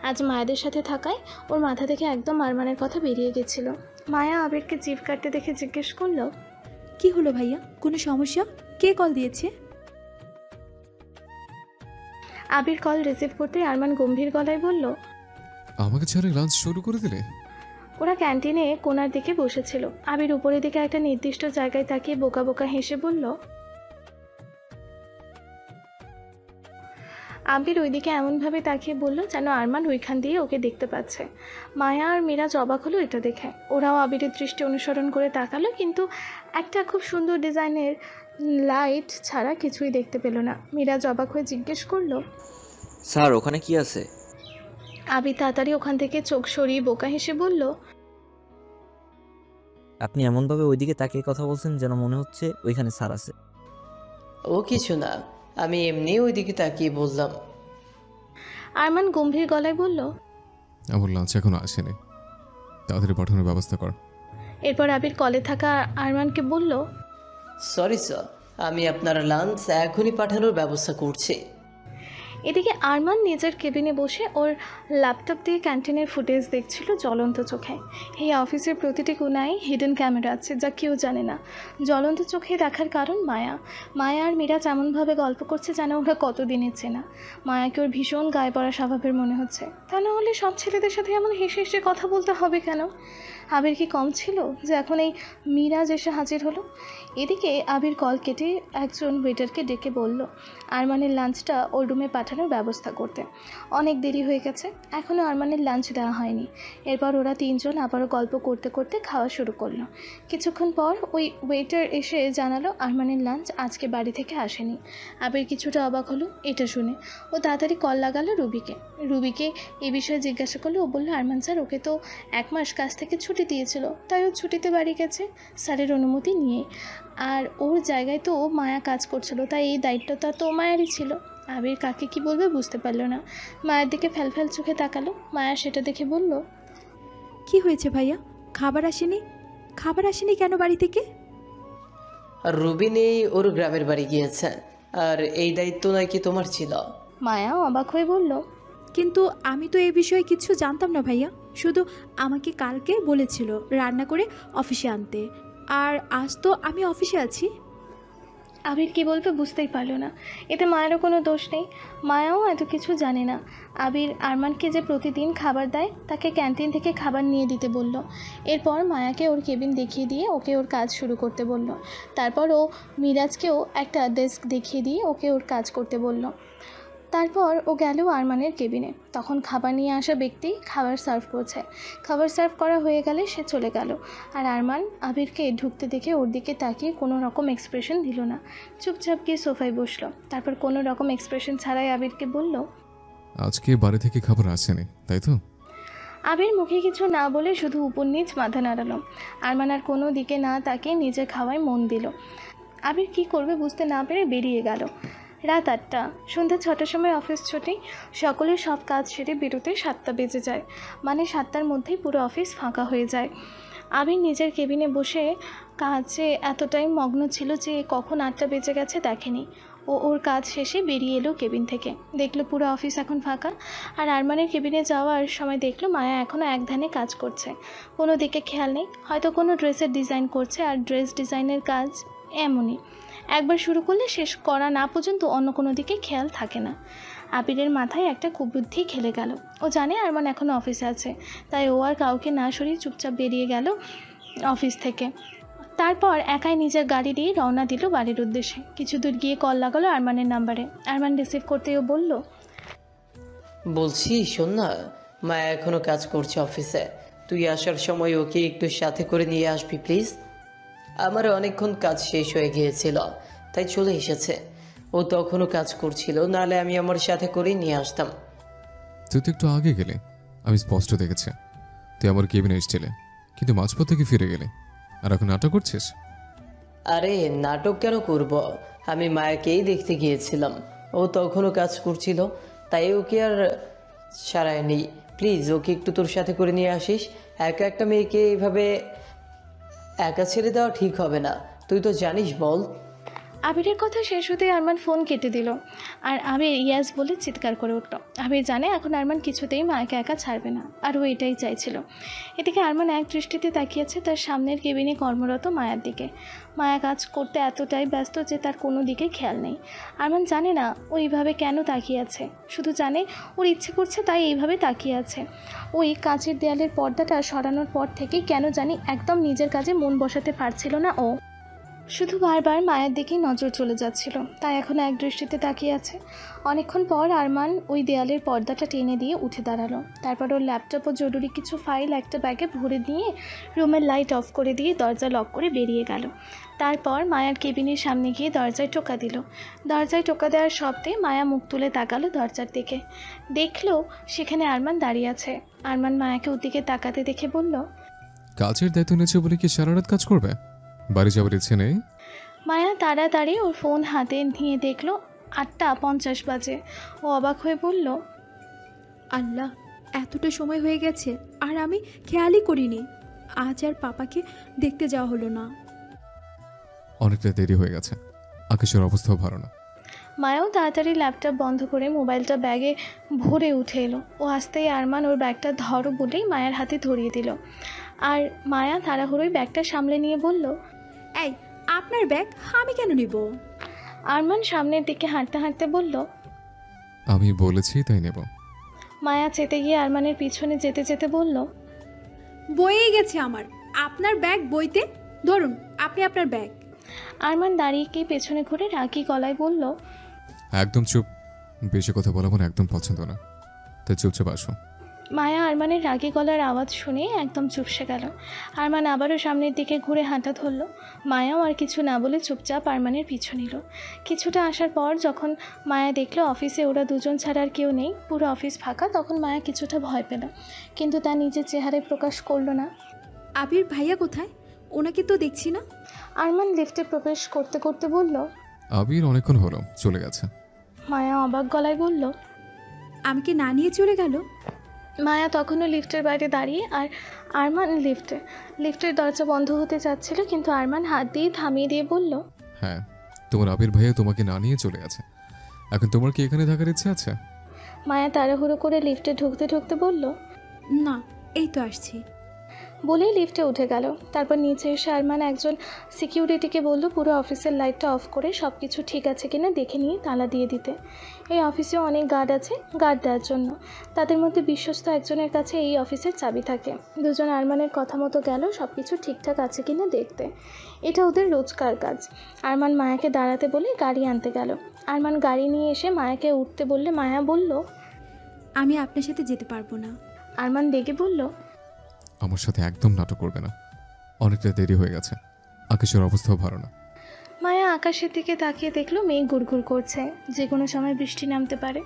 আজ মায়াদের সাথে থাকায় ওর মাথা থেকে একদম আরমানের কথা বেরিয়ে গেছিল। মায়া আবিরকে জিভ কাটতে দেখে জিজ্ঞেস করলো, কি হলো ভাইয়া, কোনো সমস্যা? কে কল দিয়েছে? আবির কল রিসিভ করতে আরমান গম্ভীর গলায় বলল, আমাকে ছাড়া লাঞ্চ শুরু করে দিলে? ওরা ক্যান্টিনে কোনার দিকে বসেছিল। আবির উপরের দিকে একটা নির্দিষ্ট জায়গায় তাকিয়ে বোকা বোকা হেসে বলল। আবির ওইদিকে এমনভাবে তাকিয়ে বলল যেন আরমান ওইখান দিয়ে ওকে দেখতে পাচ্ছে। মায়া আর মিরাজ অবাক হলো এটা দেখে। ওরাও আবিরের দৃষ্টি অনুসরণ করে তাকালো, কিন্তু একটা খুব সুন্দর ডিজাইনের লাইট ছাড়া কিছুই দেখতে পেল না। মিরাজ অবাক হয়ে জিজ্ঞেস করলো, স্যার ওখানে কি আছে? আবির তাড়াতাড়ি ওখান থেকে চোখ সরিয়ে বোকা হেসে বলল, আপনি এমনভাবে ওইদিকে তাকিয়ে কথা বলছেন যেন মনে হচ্ছে ওইখানে স্যার আছে। ও কিছু না, আমি এমনি ওইদিকে তাকিয়ে বললাম। আরমান গম্ভীর গলায় বলল, আমার লাঞ্চ এখনো আসেনি, তাড়াতাড়ি পাঠানোর ব্যবস্থা কর। এরপর আবির কলে থাকা আরমানকে বলল, সরি স্যার, আমি আপনার লাঞ্চ এখনই পাঠানোর ব্যবস্থা করছি। এদিকে আরমান নিজের কেবিনে বসে ওর ল্যাপটপ দিয়ে ক্যান্টিনের ফুটেজ দেখছিল জ্বলন্ত চোখে। এই অফিসের প্রতিটি কোনায় হিডেন ক্যামেরা আছে, যা কেউ জানে না। জ্বলন্ত চোখে দেখার কারণ মায়া আর মিরাজ এমনভাবে গল্প করছে যেন ওরা কতদিনের চেনা। মায়াকে ওর ভীষণ গায়ে পড়া স্বভাবের মনে হচ্ছে, তা না হলে সব ছেলেদের সাথে এমন হেসে হেসে কথা বলতে হবে কেন? আবির কি কম ছিল যে এখন এই মিরাজ এসে হাজির হলো? এদিকে আবির কল কেটে একজন ওয়েটারকে ডেকে বলল আরমানের লাঞ্চটা ওর রুমে পাঠানোর ব্যবস্থা করতে। অনেক দেরি হয়ে গেছে, এখনও আরমানের লাঞ্চ দেওয়া হয়নি। এরপর ওরা তিনজন আবারও গল্প করতে করতে খাওয়া শুরু করলো। কিছুক্ষণ পর ওই ওয়েটার এসে জানালো আরমানের লাঞ্চ আজকে বাড়ি থেকে আসেনি। আবির কিছুটা অবাক হলো এটা শুনে। ও তাড়াতাড়ি কল লাগালো রুবিকে এই বিষয়ে জিজ্ঞাসা করলো। ও বললো আরমান স্যার ওকে তো 1 মাস কাজ থেকে ছুটি দিয়েছিল, তাই ও ছুটিতে বাড়ি গেছে স্যারের অনুমতি নিয়ে। আর ওর জায়গায় তো মায়া কাজ করছিল, তাই এই দায়িত্বটা তো মায়ারই ছিল। আবির কাকে কি বলবে বুঝতে পারলো না। মায়ের দিকে ফ্যালফ্যাল চোখে তাকালো। মায়া সেটা দেখে বলল, কি হয়েছে ভাইয়া, খাবার আসেনি কেন বাড়ি থেকে? আর রুবি নেই, ওর গ্রামের বাড়ি গিয়েছে, আর এই দায়িত্ব নাকি তোমার ছিল? মায়া অবাক হয়ে বলল, কিন্তু আমি তো এই বিষয়ে কিছু জানতাম না ভাইয়া, শুধু আমাকে কালকে বলেছিল রান্না করে অফিসে আনতে, আর আজ তো আমি অফিসে আছি। আবির কি বলবে বুঝতেই পারলো না। এতে মায়েরও কোনো দোষ নেই, মায়াও এত কিছু জানে না। আবির আরমানকে যে প্রতিদিন খাবার দেয় তাকে ক্যান্টিন থেকে খাবার নিয়ে দিতে বলল। এরপর মায়াকে ওর কেবিন দেখিয়ে দিয়ে ওকে ওর কাজ শুরু করতে বলল। তারপর ও মিরাজকেও একটা ডেস্ক দেখিয়ে দিয়ে ওকে ওর কাজ করতে বলল। তারপর ও গেল আরমানের কেবিনে। তখন খাবার নিয়ে আসা ব্যক্তি খাবার সার্ভ করছে। খাবার সার্ভ করা হয়ে গেলে সে চলে গেল। আর আরমান আবিরকে ঢুকতে দেখে ওর দিকে তাকিয়ে কোনো রকম এক্সপ্রেশন দিল না, চুপচাপ গিয়ে সোফায় বসলো। তারপর কোনো রকম এক্সপ্রেশন ছাড়াই আবিরকে বলল, আজকে বাড়ি থেকে খাবার আসেনি তাই তো? আবির মুখে কিছু না বলে শুধু উপর নিচ মাথা নাড়ালো। আরমান আর কোনো দিকে না তাকিয়ে নিজের খাওয়ায় মন দিল। আবির কি করবে বুঝতে না পেরে বেরিয়ে গেল। রাত 8টা, সন্ধ্যা 6টার সময় অফিস ছুটি। সকলের সব কাজ সেরে বেরোতে 7টা বেজে যায়, মানে 7টার মধ্যেই পুরো অফিস ফাঁকা হয়ে যায়। আবির নিজের কেবিনে বসে কাজে এতটাই মগ্ন ছিল যে কখন 8টা বেজে গেছে দেখেনি। ও ওর কাজ শেষে বেরিয়ে এলো কেবিন থেকে। দেখলো পুরো অফিস এখন ফাঁকা। আর আরমানের কেবিনে যাওয়ার সময় দেখলো মায়া এখনও এক ধ্যানে কাজ করছে, কোনো দিকে খেয়াল নেই। হয়তো কোনো ড্রেসের ডিজাইন করছে, আর ড্রেস ডিজাইনের কাজ এমনই, একবার শুরু করলে শেষ করা না পর্যন্ত অন্য কোনো দিকে খেয়াল থাকে না। আবিরের মাথায় একটা কুবুদ্ধি খেলে গেল। ও জানে আরমান এখনও অফিসে আছে, তাই ও আর কাউকে না সরিয়ে চুপচাপ বেরিয়ে গেল অফিস থেকে। তারপর একাই নিজের গাড়ি দিয়ে রওনা দিল বাড়ির উদ্দেশ্যে। কিছু দূর গিয়ে কল লাগালো আরমানের নাম্বারে। আরমান রিসিভ করতেও বলল, বলছি শোন না, মায়া এখনো কাজ করছে অফিসে, তুই আসার সময় ওকে একটু সাথে করে নিয়ে আসবি প্লিজ। আমার অনেকক্ষণ কাজ শেষ হয়ে গিয়েছিল, তাই চলে এসেছে। ও তখনও কাজ করছিল, নাহলে আমি আমার সাথে করেই নিয়ে আসতাম। তুই তো একটু আগে গেলে, আমি স্পষ্ট দেখেছি। তুই আমার কেবিনে এসেছিলে, কিন্তু মাঝপথ থেকে ফিরে গেলে, আর এখন নাটক করছিস। আরে নাটক কেন করব, আমি মায়াকেই দেখতে গিয়েছিলাম। ও তখনও কাজ করছিল, তাই ওকে আর সারায়নি। প্লিজ ওকে একটু তোর সাথে করে নিয়ে আসিস। একা একটা মেয়েকে এইভাবে একা ছেড়ে দেওয়া ঠিক হবে না, তুই তো জানিস বল। আবিরের কথা শেষ হতেই আরমান ফোন কেটে দিল। আর আবির ইয়াস বলে চিৎকার করে উঠল। আবির জানে এখন আরমান কিছুতেই মায়াকে একা ছাড়বে না, আর ও এটাই চাইছিল। এদিকে আরমান এক দৃষ্টিতে তাকিয়েছে তার সামনের কেবিনে কর্মরত মায়ার দিকে। মায়া কাজ করতে এতটাই ব্যস্ত যে তার কোনো দিকে খেয়াল নেই। আরমান জানে না ও এইভাবে কেন তাকিয়ে আছে, শুধু জানে ওর ইচ্ছে করছে তাই এইভাবে তাকিয়ে আছে। ওই কাচের দেয়ালের পর্দাটা সরানোর পর থেকে কেন জানি একদম নিজের কাজে মন বসাতে পারছিল না ও, শুধু বারবার মায়ের দিকেই নজর চলে যাচ্ছিল, তাই এখন এক দৃষ্টিতে তাকিয়ে আছে। অনেকক্ষণ পর আরমান ওই দেয়ালের পর্দাটা টেনে দিয়ে উঠে দাঁড়ালো। তারপর ওর ল্যাপটপ ও জরুরি কিছু ফাইল একটা ব্যাগে ভরে দিয়ে রুমের লাইট অফ করে দিয়ে দরজা লক করে বেরিয়ে গেল। তারপর মায়ার কেবিনের সামনে গিয়ে দরজায় টোকা দিল। দরজায় টোকা দেওয়ার শব্দে মায়া মুখ তুলে তাকালো দরজার দিকে। দেখলো সেখানে আরমান দাঁড়িয়ে আছে। আরমান মায়াকে ওদিকে তাকাতে দেখে বলল, কাজের দায়িত্ব নিয়েছে বলে কি সারা রাত কাজ করবে? বাড়ি যাবার ইচ্ছে নেই? মায়া তাড়াতাড়ি ওর ফোন হাতে নিয়ে দেখলো 8:50 বাজে। ও অবাক হয়ে বলল, আল্লাহ, এতটা সময় হয়ে গেছে আর আমি খেয়ালই করিনি। আজ আর পাপাকে দেখতে যাওয়া হলো না। অনেকটা দেরি হয়ে গেছে, আকাশের অবস্থাও ভালো না। মায়াও তাড়াতাড়ি ল্যাপটপ বন্ধ করে মোবাইলটা ব্যাগে ভরে উঠে এলো। ও আসতেই আরমান ওর ব্যাগটা ধরো বলেই মায়ের হাতে ধরিয়ে দিল। আর মায়া তাড়াহুড়োই ব্যাগটা সামলে নিয়ে বলল, এই, আপনার ব্যাগ আমি কেন নিব? আরমান সামনের দিকে হাঁটতে হাঁটতে বলল, আমি বলেছি তাই নেব। মায়া চেতে গিয়ে আরমানের পিছনে যেতে যেতে বলল, বইয়েই গেছে আমার। আপনার ব্যাগ বইতে, ধরুন আপনি আপনার ব্যাগ। আরমান দাঁড়িয়ে গিয়ে পেছনে ঘুরে রাগী গলায় বলল, একদম চুপ, বেশি কথা বলা আমার একদম পছন্দ না, তাই চুপচাপ আসো। মায়া আরমানের রাগী গলার আওয়াজ শুনে একদম চুপসে গেল। আরমান আবারও সামনের দিকে ঘুরে হাঁটা ধরল। মায়াও আর কিছু না বলে চুপচাপ আরমানের পিছু নিল। কিছুটা আসার পর যখন মায়া দেখলো অফিসে ওরা দুজন ছাড়া আর কেউ নেই, পুরো অফিস ফাঁকা, তখন মায়া কিছুটা ভয় পেল, কিন্তু তা নিজের চেহারায় প্রকাশ করলো না। আবির ভাইয়া কোথায়? ওনাকে তো দেখছি না। আরমান লিফটে প্রবেশ করতে করতে বলল, আবির অনেকক্ষণ হলো চলে গেছে। মায়া অবাক গলায় বলল, আমাকে না নিয়ে চলে গেল? মায়া তখনও লিফটের বাইরে দাঁড়িয়ে, আর আরমান লিফটের দরজা বন্ধ হতে যাচ্ছিল, কিন্তু আরমান হাত দিয়ে থামিয়ে দিয়ে বলল, হ্যাঁ, তোমার আবির ভাইয়া তোমাকে না নিয়ে চলে গেছে। এখন তোমার কি এখানে থাকার ইচ্ছে আছে? মায়া তাড়াহুড়ো করে লিফটে ঢুকতে ঢুকতে বলল, না, এই তো আসছি। বলেই লিফটে উঠে গেল। তারপর নিচে এসে আরমান একজন সিকিউরিটিকে বলল পুরো অফিসের লাইটটা অফ করে সব কিছু ঠিক আছে কিনা দেখে নিয়ে তালা দিয়ে দিতে। এই অফিসে অনেক গার্ড আছে গার্ড দেওয়ার জন্য, তাদের মধ্যে বিশ্বস্ত একজনের কাছে এই অফিসের চাবি থাকে। দুজন আরমানের কথা মতো গেল সব কিছু ঠিকঠাক আছে কিনা দেখতে। এটা ওদের রোজকার কাজ। আরমান মায়াকে দাঁড়াতে বলে গাড়ি আনতে গেল। আরমান গাড়ি নিয়ে এসে মায়াকে উঠতে বললে মায়া বলল, আমি আপনার সাথে যেতে পারবো না। আরমান রেগে বলল, আমার সাথে একদম নাটক করবে না, অনেকটা দেরি হয়ে গেছে, আকাশের অবস্থাও ভালো না। মায়া আকাশের দিকে তাকিয়ে দেখলো মেঘ গুড়গুড় করছে, যে কোনো সময় বৃষ্টি নামতে পারে।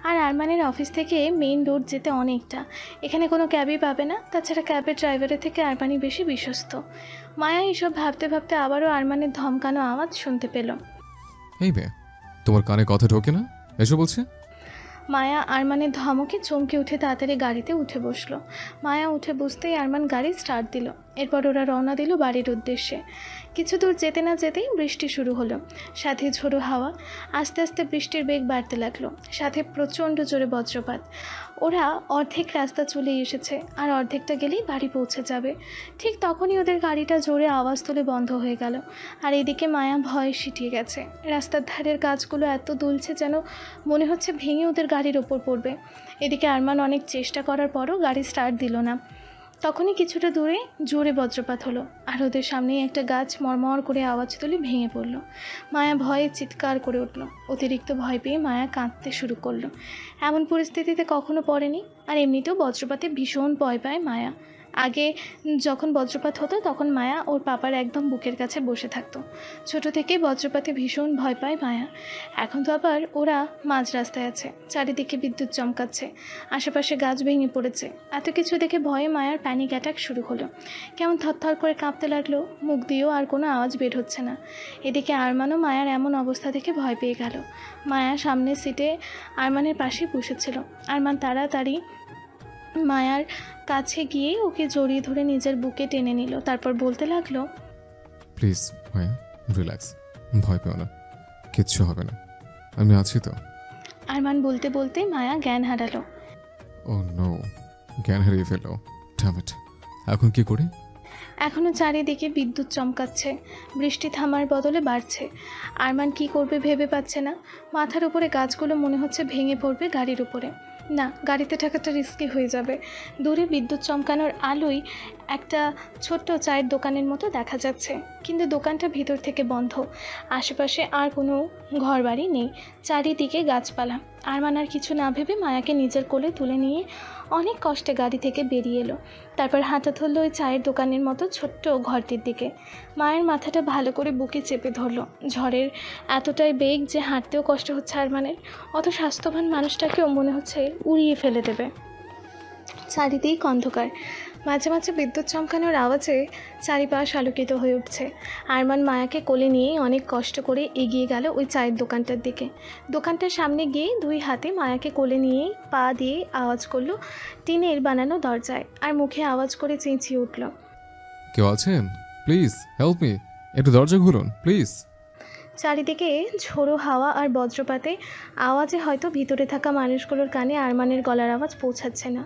আর আরমানের অফিস থেকে মেইন রোড যেতে অনেকটা, এখানে কোনো ক্যাবই পাবে না। তাছাড়া ক্যাবের ড্রাইভারের থেকে আরমানই বেশি বিশ্বস্ত। মায়া এসব ভাবতে ভাবতে আবারও আরমানের ধমকানো আওয়াজ শুনতে পেল। এই মেয়ে, তোমার কানে কথা ঢোকে না? এসো বলছে। মায়া আরমানের ধমকে চমকে উঠে তাড়াতাড়ি গাড়িতে উঠে বসলো। মায়া উঠে বসতেই আরমান গাড়ি স্টার্ট দিল। এরপর ওরা রওনা দিল বাড়ির উদ্দেশ্যে। কিছু দূর যেতে না যেতেই বৃষ্টি শুরু হলো, সাথে ঝোড়ো হাওয়া। আস্তে আস্তে বৃষ্টির বেগ বাড়তে লাগলো, সাথে প্রচণ্ড জোরে বজ্রপাত। ওরা অর্ধেক রাস্তা চলে এসেছে, আর অর্ধেকটা গেলেই বাড়ি পৌঁছে যাবে। ঠিক তখনই ওদের গাড়িটা জোরে আওয়াজ তুলে বন্ধ হয়ে গেল। আর এদিকে মায়া ভয়ে সিটিয়ে গেছে। রাস্তার ধারের গাছগুলো এত দুলছে যেন মনে হচ্ছে ভেঙে ওদের গাড়ির ওপর পড়বে। এদিকে আরমান অনেক চেষ্টা করার পরও গাড়ি স্টার্ট দিল না। তখনই কিছুটা দূরে জোরে বজ্রপাত হলো, আর ওদের সামনেই একটা গাছ মরমর করে আওয়াজ তুলে ভেঙে পড়ল। মায়া ভয়ে চিৎকার করে উঠল। অতিরিক্ত ভয় পেয়ে মায়া কাঁদতে শুরু করলো। এমন পরিস্থিতিতে কখনো পড়েনি, আর এমনিতেও বজ্রপাতে ভীষণ ভয় পায় মায়া। আগে যখন বজ্রপাত হতো তখন মায়া ওর পাপার একদম বুকের কাছে বসে থাকতো। ছোট থেকে বজ্রপাতে ভীষণ ভয় পায় মায়া। এখন তো আবার ওরা মাঝ রাস্তায় আছে, চারিদিকে বিদ্যুৎ চমকাচ্ছে, আশেপাশে গাছ ভেঙে পড়েছে। এত কিছু দেখে ভয়ে মায়ার প্যানিক অ্যাটাক শুরু হলো। কেমন থরথর করে কাঁপতে লাগলো, মুখ দিয়েও আর কোনো আওয়াজ বের হচ্ছে না। এদিকে আরমানও মায়ার এমন অবস্থা দেখে ভয় পেয়ে গেল। মায়া সামনের সিটে আরমানের পাশেই বসেছিল। আরমান তাড়াতাড়ি মায়ার কাছে গিয়ে ওকে জড়িয়ে ধরে নিজের বুকে টেনে নিল। তারপর বলতে লাগলো, প্লিজ মায়া, রিল্যাক্স, ভয় পেও না, কিচ্ছু হবে না, আমি আছি তো। আরমান বলতে বলতে মায়া জ্ঞান হারালো। ও নো, জ্ঞান হারিয়ে ফেলো, ড্যাম ইট। এখন কি করি? এখনও চারিদিকে বিদ্যুৎ চমকাচ্ছে, বৃষ্টি থামার বদলে বাড়ছে। আরমান কি করবে ভেবে পাচ্ছে না। মাথার উপরে গাছগুলো মনে হচ্ছে ভেঙে পড়বে গাড়ির উপরে। না, গাড়িতে থাকাটা রিস্কি হয়ে যাবে। দূরে বিদ্যুৎ চমকানোর আলোয় একটা ছোট্ট চায়ের দোকানের মতো দেখা যাচ্ছে, কিন্তু দোকানটা ভিতর থেকে বন্ধ। আশেপাশে আর কোনো ঘরবাড়ি নেই, চারিদিকে গাছপালা। আরমান আর কিছু না ভেবে মায়াকে নিজের কোলে তুলে নিয়ে অনেক কষ্টে গাড়ি থেকে বেরিয়ে এলো। তারপর হাঁটা ধরলো ওই চায়ের দোকানের মতো ছোট্ট ঘরটির দিকে। মায়ের মাথাটা ভালো করে বুকে চেপে ধরলো। ঝড়ের এতটাই বেগ যে হাঁটতেও কষ্ট হচ্ছে আরমানের। অত স্বাস্থ্যবান মানুষটাকেও মনে হচ্ছে উড়িয়ে ফেলে দেবে। চারিদিক অন্ধকার, মাঝে মাঝে বিদ্যুৎ চমকানোর আওয়াজে চারিপাশ আলোকিত হয়ে উঠছে। আরমান মায়াকে কোলে নিয়েই অনেক কষ্ট করে এগিয়ে গেল ওই চায়ের দোকানটার দিকে। দোকানটার সামনে গিয়ে দুই হাতে মায়াকে কোলে নিয়েই পা দিয়ে আওয়াজ করলো টিনের বানানো দরজায়, আর মুখে আওয়াজ করে চেঁচিয়ে উঠল, কেউ আছেন? প্লিজ হেল্প মি, একটু দরজা খুলুন প্লিজ। চারিদিকে ঝোড়ো হাওয়া আর বজ্রপাতে আওয়াজে হয়তো ভিতরে থাকা মানুষগুলোর কানে আরমানের গলার আওয়াজ পৌঁছাচ্ছে না।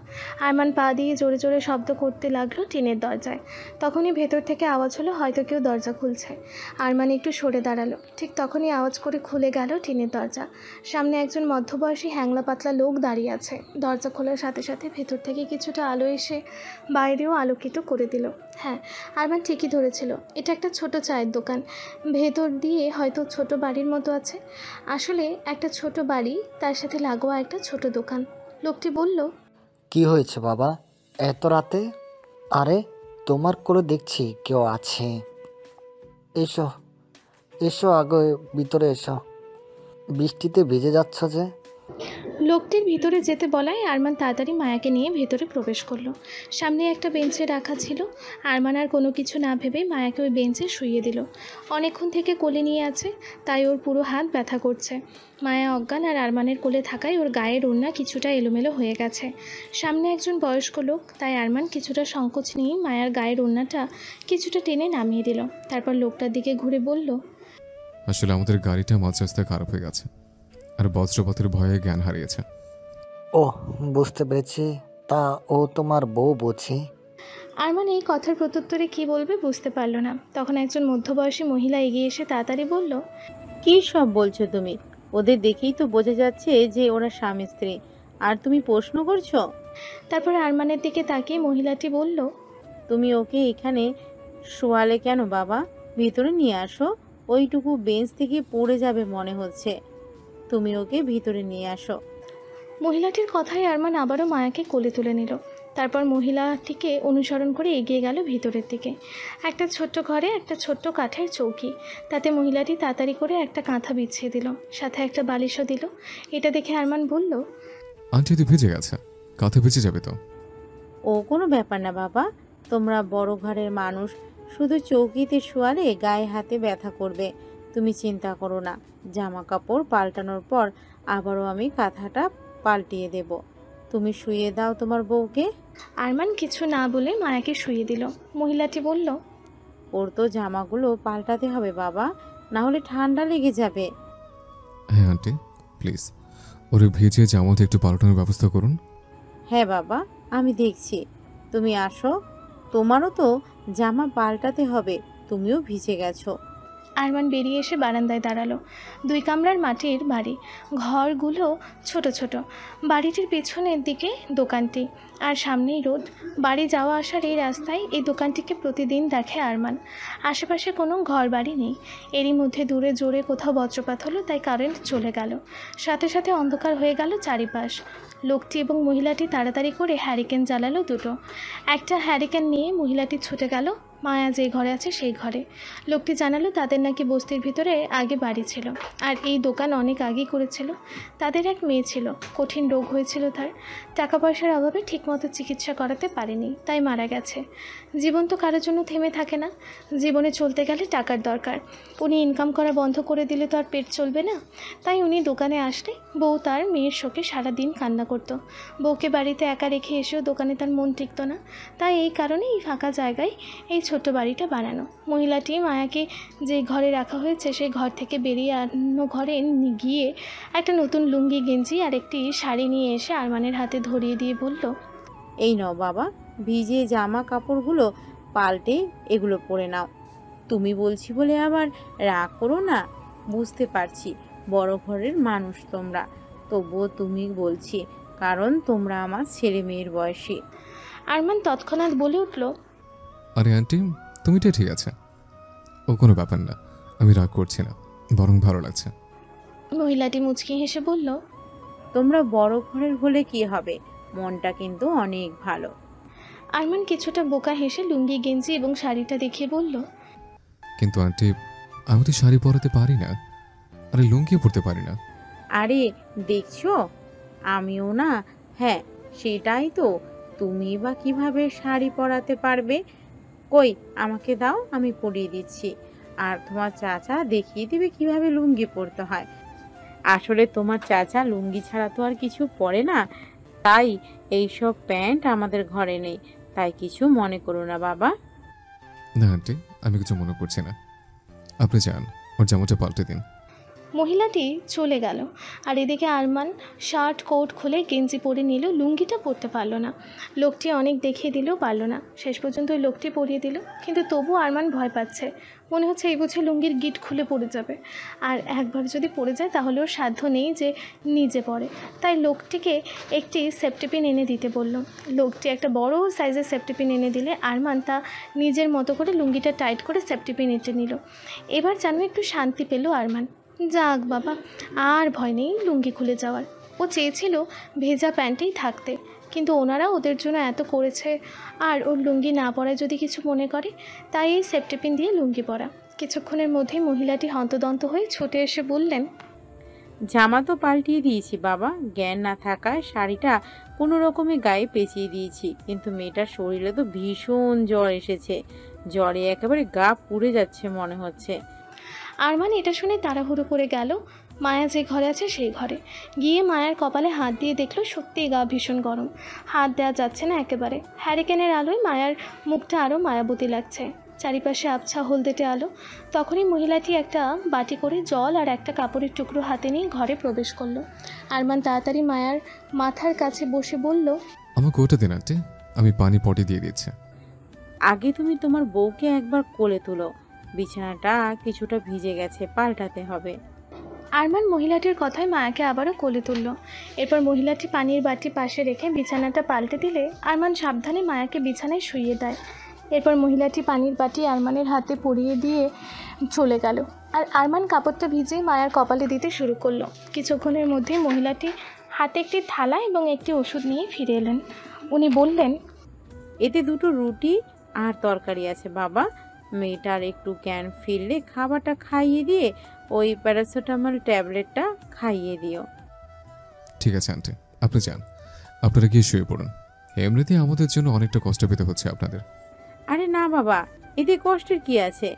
আরমান পা দিয়ে জোরে জোরে শব্দ করতে লাগলো টিনের দরজায়। তখনই ভেতর থেকে আওয়াজ হলো হয়তো কেউ দরজা খুলছে। আরমান একটু সরে দাঁড়ালো। ঠিক তখনই আওয়াজ করে খুলে গেল টিনের দরজা। সামনে একজন মধ্যবয়সী হ্যাংলা পাতলা লোক দাঁড়িয়ে আছে। দরজা খোলার সাথে সাথে ভেতর থেকে কিছুটা আলো এসে বাইরেও আলোকিত করে দিল। হ্যাঁ, আরমান ঠিকই ধরেছিল, এটা একটা ছোট চায়ের দোকান। ভেতর দিয়ে হয়তো ছোট বাড়ির মতো আছে। আসলে একটা ছোট বাড়ি, তার সাথে লাগোয়া একটা ছোট দোকান। লোকটি বলল, কি হয়েছে বাবা এত রাতে? আরে তোমার কোলে দেখছি কেউ আছে। এসো এসো, আগে ভিতরে এসো, বৃষ্টিতে ভিজে যাচ্ছ যে। লোকটির ভিতরে যেতে বলায় আরমান তাড়াতাড়ি মায়াকে নিয়ে ভেতরে প্রবেশ করলো। সামনে একটা বেঞ্চে রাখা ছিল। আরমান আর কোনো কিছু না ভেবে মায়াকে ওই বেঞ্চে শুইয়ে দিল। অনেকক্ষণ থেকে কোলে নিয়ে আছে, তাই ওর পুরো হাত ব্যথা করছে। মায়া অজ্ঞান, আর আরমানের কোলে থাকায় ওর গায়ের ওড়না কিছুটা এলোমেলো হয়ে গেছে। সামনে একজন বয়স্ক লোক, তাই আরমান কিছুটা সংকোচ নিয়ে মায়ার গায়ের ওড়নাটা কিছুটা টেনে নামিয়ে দিল। তারপর লোকটার দিকে ঘুরে বলল, আসলে আমাদের গাড়িটা মাঝ রাস্তায় খারাপ হয়ে গেছে, আর বজ্রপাতের ভয়ে জ্ঞান হারিয়েছে। ও বুঝতে পেরেছি, তা ও তোমার বউ বুঝি? আরমান এই কথার প্রত্যুত্তরে কী বলবে বুঝতে পারল না। তখন একজন মধ্যবয়সী মহিলা এগিয়ে এসে তাড়াতাড়ি বলল, কি সব বলছো তুমি? ওদের দেখেই তো বোঝা যাচ্ছে যে ওরা স্বামী স্ত্রী, আর তুমি প্রশ্ন করছো? তারপর আরমানের দিকে তাকিয়ে মহিলাটি বলল, তুমি ওকে এখানে শোয়ালে কেন বাবা? ভিতরে নিয়ে আসো, ওইটুকু বেঞ্চ থেকে পড়ে যাবে মনে হচ্ছে। তুমি ওকে ভিতরে নিয়ে আসো। মহিলাটির কথায় আরমান আবারও মায়াকে কোলে তুলে নিল। তারপর মহিলাটিকে অনুসরণ করে এগিয়ে গেল ভিতরের দিকে। একটা ছোট্ট ঘরে একটা ছোট্ট কাঠের চৌকি, তাতে মহিলাটি তাড়াতাড়ি করে একটা কাঁথা বিছিয়ে দিল, সাথে একটা বালিশও দিল। এটা দেখে আরমান বলল, আন্টি তো ভিজে গেছে, কাঁথা ভিজে যাবে তো। ও কোনো ব্যাপার না বাবা, তোমরা বড় ঘরের মানুষ, শুধু চৌকিতে শোয়ালে গায়ে হাতে ব্যথা করবে। তুমি চিন্তা করো না, জামা কাপড় পাল্টানোর পর আবারও আমি কাঁথাটা পাল্টিয়ে দেব। তুমি শুয়ে দাও তোমার বউকে। আরমান কিছু না বলে মায়াকে শুইয়ে দিল। মহিলাটি বলল, ওর তো জামাগুলো পাল্টাতে হবে বাবা, না হলে ঠান্ডা লেগে যাবে। হ্যাঁ আন্টি, প্লিজ ওরে ভিজিয়ে জামাতে একটু পাল্টানোর ব্যবস্থা করুন। হ্যাঁ বাবা, আমি দেখছি। তুমি আসো, তোমারও তো জামা পাল্টাতে হবে, তুমিও ভিজে গেছো। আরমান বেরিয়ে এসে বারান্দায় দাঁড়ালো। 2 কামরার মাটির বাড়ি, ঘরগুলো ছোট ছোট। বাড়িটির পেছনের দিকে দোকানটি, আর সামনেই রোড। বাড়ি যাওয়া আসার এই রাস্তায় এই দোকানটিকে প্রতিদিন দেখে আরমান। আশেপাশে কোনো ঘর বাড়ি নেই। এরই মধ্যে দূরে জোরে কোথাও বজ্রপাত হলো, তাই কারেন্ট চলে গেল। সাথে সাথে অন্ধকার হয়ে গেল চারিপাশ। লোকটি এবং মহিলাটি তাড়াতাড়ি করে হ্যারিকেন জ্বালালো দুটো। একটা হ্যারিকেন নিয়ে মহিলাটি ছুটে গেল মায়া যে ঘরে আছে সেই ঘরে। লোকটি জানালো তাদের নাকি বস্তির ভিতরে আগে বাড়ি ছিল, আর এই দোকান অনেক আগেই করেছিল। তাদের এক মেয়ে ছিল, কঠিন রোগ হয়েছিল তার। টাকা পয়সার অভাবে ঠিকমতো চিকিৎসা করাতে পারেনি, তাই মারা গেছে। জীবন তো কারোর জন্য থেমে থাকে না, জীবনে চলতে গেলে টাকার দরকার। উনি ইনকাম করা বন্ধ করে দিলে তো আর পেট চলবে না। তাই উনি দোকানে আসলে বউ তার মেয়ের শোকে সারাদিন কান্না করতো। বউকে বাড়িতে একা রেখে এসেও দোকানে তার মন টিকত না, তাই এই কারণে এই ফাঁকা জায়গায় এই ছোট্ট বাড়িটা বানানো। মহিলাটি মায়াকে যে ঘরে রাখা হয়েছে সেই ঘর থেকে বেরিয়ে অন্য ঘরে গিয়ে একটা নতুন লুঙ্গি গেঞ্জি আর একটি শাড়ি নিয়ে এসে আরমানের হাতে ধরিয়ে দিয়ে বলল, এই নাও বাবা, ভিজে জামা কাপড়গুলো পাল্টে এগুলো পরে নাও। তুমি বলছি বলে আবার রাগ করো না, বুঝতে পারছি বড় ঘরের মানুষ তোমরা, তবুও তুমি বলছি, কারণ তোমরা আমার ছেলে মেয়ের বয়সী। আরমান তৎক্ষণাৎ বলে উঠল, আরে আন্টি, তুমিটা ঠিক আছে, ও কোনো ব্যাপার না, আমি রাগ করছি না, বরং ভালো লাগছে। মহিলাটি মুচকি হেসে বলল, তোমরা বড় ঘরের হলে কি হবে, মনটা কিন্তু অনেক ভালো। আরমান কিছুটা বোকা হেসে লুঙ্গি গেঞ্জি এবং শাড়িটা দেখিয়ে বলল, কিন্তু আন্টি, আমি তো শাড়ি পরাতে পারি না, আরে লুঙ্গিও পরতে পারি না। আরে দেখছো, আমিও না। হ্যাঁ সেটাই তো, তুমি বা কিভাবে শাড়ি পরাতে পারবে? কই আমাকে দাও, আমি পরিয়ে দিচ্ছি। আর তোমার চাচা দেখিয়ে দিবে কিভাবে লুঙ্গি পরতে হয়। আসলে তোমার চাচা লুঙ্গি ছাড়া তো আর কিছু পরে না, তাই এইসব প্যান্ট আমাদের ঘরে নেই, তাই কিছু মনে করো না বাবা। না আন্টি, আমি কিছু মনে করছি না, আপনি যান, ওর জামাটা পাল্টে দিন। মহিলাটি চলে গেল। আর এদিকে আরমান শার্ট কোট খুলে গেঞ্জি পরে নিল, লুঙ্গিটা পরতে পারলো না। লোকটি অনেক দেখিয়ে দিলেও পারলো না, শেষ পর্যন্ত ওই লোকটি পরিয়ে দিল। কিন্তু তবু আরমান ভয় পাচ্ছে, মনে হচ্ছে এই বুঝে লুঙ্গির গিট খুলে পড়ে যাবে, আর একবার যদি পড়ে যায় তাহলে ওর সাধ্য নেই যে নিজে পড়ে। তাই লোকটিকে একটি সেফটিপিন এনে দিতে বলল। লোকটি একটা বড় সাইজের সেফটিপিন এনে দিলে আরমান তা নিজের মতো করে লুঙ্গিটা টাইট করে সেফটিপিন এঁটে নিল। এবার যেন একটু শান্তি পেল আরমান। যাক বাবা, আর ভয় নেই লুঙ্গি খুলে যাওয়ার। ও চেয়েছিল ভেজা প্যান্টেই থাকতে, কিন্তু ওনারা ওদের জন্য এত করেছে, আর ওর লুঙ্গি না পরায় যদি কিছু মনে করে, তাই এই সেফটিপিন দিয়ে লুঙ্গি পরা। কিছুক্ষণের মধ্যেই মহিলাটি হন্তদন্ত হয়ে ছুটে এসে বললেন, জামা তো পাল্টিয়ে দিয়েছি বাবা, জ্ঞান না থাকায় শাড়িটা কোনো রকমে গায়ে পেঁচিয়ে দিয়েছি, কিন্তু মেয়েটার শরীরে তো ভীষণ জ্বর এসেছে, জ্বরে একেবারে গা পুড়ে যাচ্ছে মনে হচ্ছে। আরমান এটা শুনে তাড়াহুড়ো করে গেল মায়া যে ঘরে আছে সেই ঘরে। গিয়ে মায়ার কপালে হাত দিয়ে দেখলো সত্যিই গা ভীষণ গরম, হাত দেওয়া যাচ্ছে না একেবারে। হ্যারিকেনের আলোয় মায়ার মুখটা আরও মায়াবতী লাগছে, চারিপাশে আবছা হলদেটে আলো। তখনই মহিলাটি একটা বাটি করে জল আর একটা কাপড়ের টুকরো হাতে নিয়ে ঘরে প্রবেশ করলো। আরমান তাড়াতাড়ি মায়ার মাথার কাছে বসে বলল, আমাকে ওটা দিন আন্টি, আমি পানি পটে দিয়ে দিচ্ছি। আগে তুমি তোমার বউকে একবার কোলে তুলো, বিছানাটা কিছুটা ভিজে গেছে, পাল্টাতে হবে। আরমান মহিলাটির কথায় মায়াকে আবারও কোলে তুলল। এরপর মহিলাটি পানির বাটি পাশে রেখে বিছানাটা পাল্টে দিলে আরমান সাবধানে মায়াকে বিছানায় শুইয়ে দেয়। এরপর মহিলাটি পানির বাটি আরমানের হাতে পরিয়ে দিয়ে চলে গেল, আর আরমান কাপড়টা ভিজিয়ে মায়ার কপালে দিতে শুরু করলো। কিছুক্ষণের মধ্যেই মহিলাটি হাতে একটি থালা এবং একটি ওষুধ নিয়ে ফিরে এলেন। উনি বললেন, এতে দুটো রুটি আর তরকারি আছে বাবা, মেয়েটার একটু জ্ঞান ফিরলে খাবারটা খাইয়ে দিয়ে ওই প্যারাসিটামল ট্যাবলেটটা খাইয়ে দিও। ঠিক আছে আন্টি, আপনি যান, আপনারা গিয়ে শুয়ে পড়ুন, এমনিতেই আমাদের জন্য অনেকটা কষ্ট পেতে হচ্ছে আপনাদের। আরে না বাবা, এতে কষ্টের কি আছে?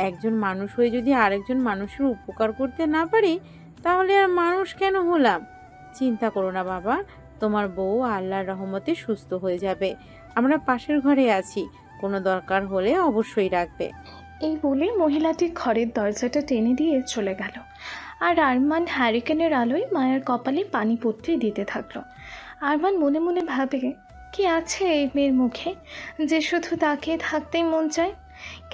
একজন মানুষ হয়ে যদি আরেকজন মানুষের উপকার করতে না পারি, তাহলে আর মানুষ কেন হলাম? চিন্তা করো না বাবা, তোমার বউ আল্লাহর রহমতে সুস্থ হয়ে যাবে। আমরা পাশের ঘরে আছি, কোনো দরকার হলে অবশ্যই রাখবে। এই বলে মহিলাটি ঘরের দরজাটা টেনে দিয়ে চলে গেল। আর আরমান হ্যারিকেনের আলোয় মায়ার কপালে পানি পড়তে দিতে থাকলো। আরমান মনে মনে ভাবে, কি আছে এই মেয়ের মুখে যে শুধু তাকিয়ে থাকতেই মন চায়,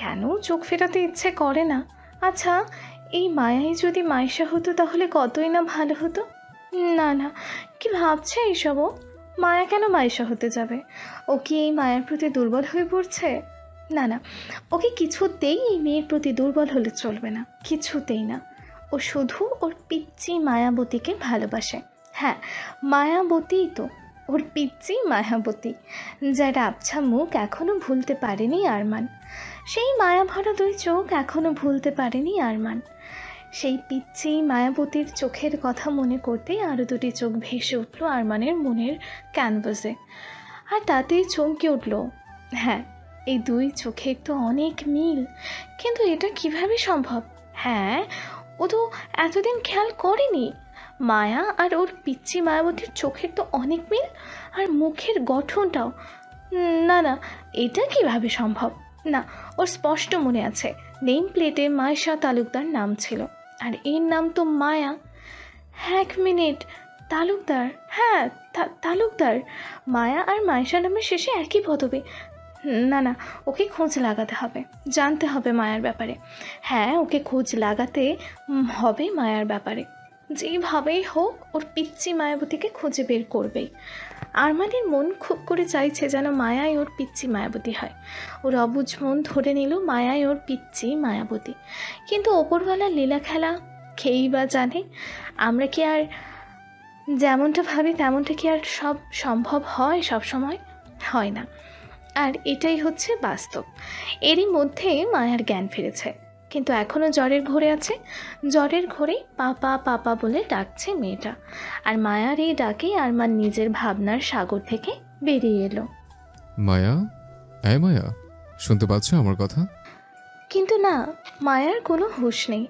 কেন চোখ ফেরাতে ইচ্ছে করে না। আচ্ছা, এই মায়াই যদি মাইশা হতো তাহলে কতই না ভালো হতো। না না, কি ভাবছে এইসব? মায়া কেন মাইশা হতে যাবে? ও কি এই মায়ার প্রতি দুর্বল হয়ে পড়ছে? না না, ওকে কিছুতেই এই মেয়ের প্রতি দুর্বল হলে চলবে না, কিছুতেই না। ও শুধু ওর পিচ্চি মায়াবতীকে ভালোবাসে। হ্যাঁ, মায়াবতীই তো, ওর পিচ্চি মায়াবতী, যার আবছা মুখ এখনও ভুলতে পারেনি আরমান। সেই মায়া ভরা দুই চোখ এখনও ভুলতে পারেনি আরমান। সেই পিচ্চি মায়াবতীর চোখের কথা মনে করতেই আরও দুটি চোখ ভেসে উঠল আরমানের মনের ক্যানভাসে। আর তাতেই চমকে উঠল, হ্যাঁ, এই দুই চোখের তো অনেক মিল, কিন্তু এটা কিভাবে সম্ভব? হ্যাঁ, ও তো এতদিন খেয়াল করেনি। মায়া আর ওর পিচ্চি মায়াবতীর চোখের তো অনেক মিল, আর মুখের গঠনটাও। না না, এটা কিভাবে সম্ভব? না, ওর স্পষ্ট মনে আছে নেম প্লেটে মায়েশা তালুকদার নাম ছিল, আর এর নাম তো মায়া। এক মিনিট, তালুকদার? হ্যাঁ, তালুকদার। মায়া আর মায়েশা নামের শেষে একই পদবী। না না, ওকে খোঁজ লাগাতে হবে, জানতে হবে মায়ার ব্যাপারে। হ্যাঁ, ওকে খোঁজ লাগাতে হবে মায়ার ব্যাপারে। যেভাবেই হোক ওর পিচ্চি মায়াবতীকে খুঁজে বের করবেই। আরমানের মন খুব করে চাইছে যেন মায়াই ওর পিচ্চি মায়াবতী হয়। ওর অবুঝ মন ধরে নিল মায়াই ওর পিচ্চি মায়াবতী। কিন্তু ওপরওয়ালার লীলা খেলা খেয়েই বা জানে। আমরা কি আর যেমনটা ভাবি তেমনটা কি আর সব সম্ভব হয়? সব সময় হয় না। আর এটাই হচ্ছে বাস্তব। এরই মধ্যে মায়ার জ্ঞান ফিরেছে, কিন্তু এখনও জ্বরের ঘোরে আছে। জ্বরের ঘোরে পাপা পাপা বলে ডাকছে মেয়েটা। আর মায়ার এই ডাকেই আরমান নিজের ভাবনার সাগর থেকে বেরিয়ে এলো। মায়া, মায়া, শুনতে পাচ্ছ আমার কথা? কিন্তু না, মায়ার কোনো হুঁশ নেই।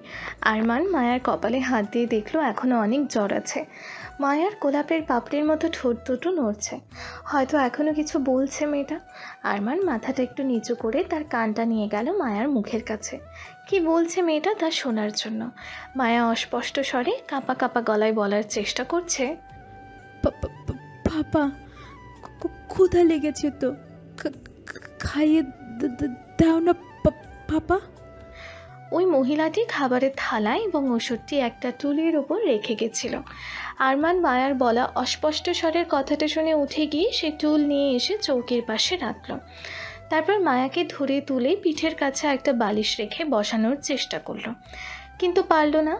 আরমান মায়ার কপালে হাত দিয়ে দেখলো এখনও অনেক জ্বর আছে। মায়ার গোলাপের পাপড়ির মতো ঠোঁট দুটো নড়ছে, হয়তো এখনও কিছু বলছে মেয়েটা। আরমান মাথাটা একটু নিচু করে তার কানটা নিয়ে গেল মায়ার মুখের কাছে। কি বলছে মেয়েটা তা শোনার জন্য। মায়া অস্পষ্ট স্বরে কাঁপা কাঁপা গলায় বলার চেষ্টা করছে, পাপা, ক্ষুধা লেগেছে তো, খাইয়ে দাও না পাপা। ওই মহিলাটি খাবারের থালা এবং ওষুধটি একটা টুলের ওপর রেখে গেছিল। আরমান মায়ার বলা অস্পষ্ট স্বরের কথাটা শুনে উঠে গিয়ে সে টুল নিয়ে এসে চৌকির পাশে রাখল। তারপর মায়াকে ধরে তুলে পিঠের কাছে একটা বালিশ রেখে বসানোর চেষ্টা করলো, কিন্তু পারল না।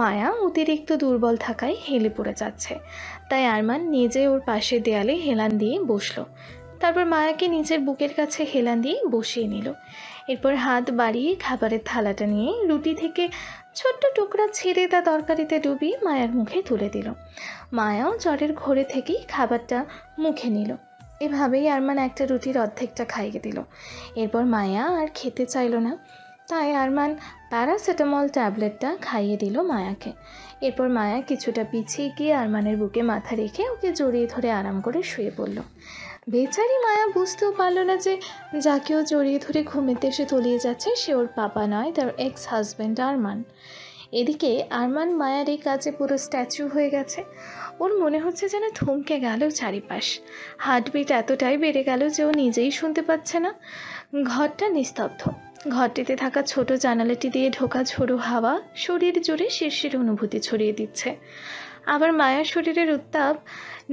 মায়া অতিরিক্ত দুর্বল থাকায় হেলে পড়ে যাচ্ছে, তাই আরমান নিজে ওর পাশে দেয়ালে হেলান দিয়ে বসলো। তারপর মায়াকে নিজের বুকের কাছে হেলান দিয়ে বসিয়ে নিল। এরপর হাত বাড়িয়ে খাবারের থালাটা নিয়ে রুটি থেকে ছোট্ট টুকরা ছেড়ে তা তরকারিতে ডুবিয়ে মায়ার মুখে তুলে দিল। মায়াও জ্বরের ঘোরে থেকেই খাবারটা মুখে নিল। এভাবেই আরমান একটা রুটির অর্ধেকটা খাইয়ে দিল। এরপর মায়া আর খেতে চাইল না, তাই আরমান প্যারাসিটামল ট্যাবলেটটা খাইয়ে দিল মায়াকে। এরপর মায়া কিছুটা পিছিয়ে গিয়ে আরমানের বুকে মাথা রেখে ওকে জড়িয়ে ধরে আরাম করে শুয়ে পড়ল। বেচারি মায়া বুঝতেও পারল না যে যাকেও জড়িয়ে ধরে ঘুমেতে এসে তলিয়ে যাচ্ছে সে ওর পাপা নয়, তার এক্স হাজব্যান্ড আরমান। এদিকে আরমান মায়ার এই কাজে পুরো স্ট্যাচু হয়ে গেছে। ওর মনে হচ্ছে যেন থমকে গেল চারিপাশ। হার্টবিট এতটাই বেড়ে গেল যে ও নিজেই শুনতে পাচ্ছে না। ঘরটা নিস্তব্ধ। ঘরটিতে থাকা ছোট জানালাটি দিয়ে ঢোকা ঝোড়ো হাওয়া শরীর জুড়ে শিরশির অনুভূতি ছড়িয়ে দিচ্ছে। আবার মায়ার শরীরের উত্তাপ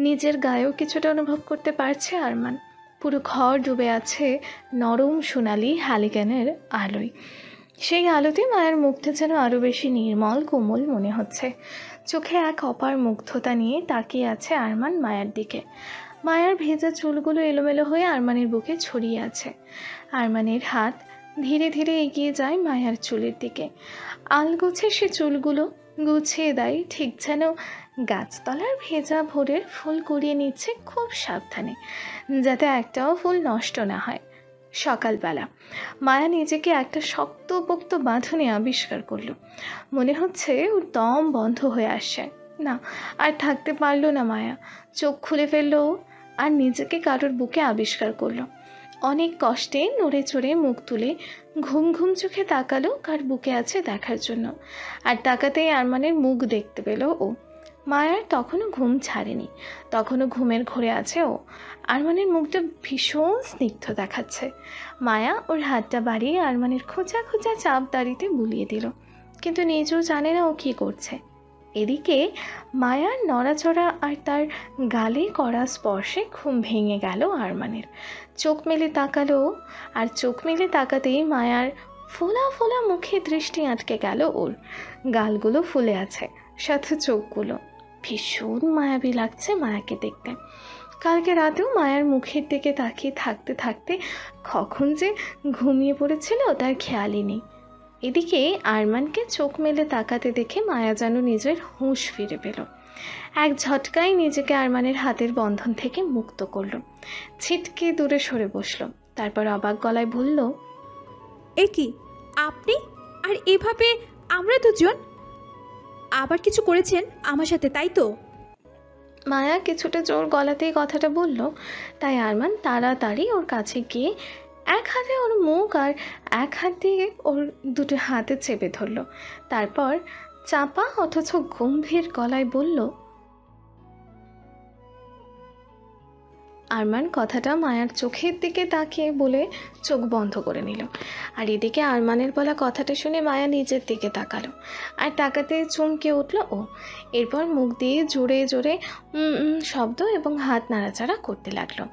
নিজের গায়েও কিছুটা অনুভব করতে পারছে আরমান। পুরো ঘর ডুবে আছে নরম সোনালি হ্যালিকেনের আলোয়। সেই আলোতে মায়ের মুখটা যেন আরও বেশি নির্মল কোমল মনে হচ্ছে। চোখে এক অপার মুগ্ধতা নিয়ে তাকিয়ে আছে আরমান মায়ার দিকে। মায়ার ভেজা চুলগুলো এলোমেলো হয়ে আরমানের বুকে ছড়িয়ে আছে। আরমানের হাত ধীরে ধীরে এগিয়ে যায় মায়ার চুলের দিকে। আলগোছে সে চুলগুলো গুছিয়ে দেয়, ঠিক যেন গাছতলার ভেজা ভোরের ফুল কুড়িয়ে নিচ্ছে খুব সাবধানে, যাতে একটাও ফুল নষ্ট না হয়। সকালবেলা মায়া নিজেকে একটা শক্তপোক্ত বাঁধনে আবিষ্কার করলো। মনে হচ্ছে ওর দম বন্ধ হয়ে আসছে, না, আর থাকতে পারলো না মায়া। চোখ খুলে ফেললো ও, আর নিজেকে কারোর বুকে আবিষ্কার করলো। অনেক কষ্টে নড়ে চড়ে মুখ তুলে ঘুম ঘুম চোখে তাকালো কার বুকে আছে দেখার জন্য। আর তাকাতেই আরমানের মুখ দেখতে পেল ও। মায়ার তখনও ঘুম ছাড়েনি, তখনও ঘুমের ঘোরে আছে ও। আরমানের মুখটা ভীষণ স্নিগ্ধ দেখাচ্ছে। মায়া ওর হাতটা বাড়িয়ে আরমানের খোঁচা খোঁচা চাপ দাড়িতে বুলিয়ে দিল, কিন্তু নিজেও জানে না ও কী করছে। এদিকে মায়ার নড়াচড়া আর তার গালে কড়া স্পর্শে ঘুম ভেঙে গেল আরমানের। চোখ মেলে তাকালো, আর চোখ মেলে তাকাতেই মায়ার ফোলা ফোলা মুখে দৃষ্টি আটকে গেল ওর। গালগুলো ফুলে আছে, সাথে চোখগুলো। ভীষণ মায়াবী লাগছে মায়াকে দেখতে। কালকে রাতেও মায়ার মুখের দিকে তাকিয়ে থাকতে থাকতে কখন যে ঘুমিয়ে পড়েছিল তার খেয়ালই নেই। এদিকে আরমানকে চোখ মেলে তাকাতে দেখে মায়া যেন নিজের হুঁশ ফিরে পেল। এক ঝটকায় নিজেকে আরমানের হাতের বন্ধন থেকে মুক্ত করল। ছিটকে দূরে সরে বসল, তারপর অবাক গলায় বলল, এ কি আপনি? আর এভাবে আমরা দুজন আবার কিছু করেছেন আমার সাথে, তাই তো? মায়া কিছুটা জোর গলাতেই কথাটা বলল, তাই আরমান তাড়াতাড়ি ওর কাছে গিয়ে এক হাতে ওর মুখ আর এক হাত দিয়ে ওর দুটো হাতে চেপে ধরল। তারপর চাপা অথচ গম্ভীর গলায় বলল, আরমান কথাটা মায়ার চোখের দিকে তাকিয়ে বলে চোখ বন্ধ করে নিল। আর এদিকে আরমানের বলা কথাটা শুনে মায়া নিজের দিকে তাকালো, আর তাকাতে চমকে উঠল ও। এরপর মুখ দিয়ে জোরে জোরে শব্দ এবং হাত নাড়াচাড়া করতে লাগলো।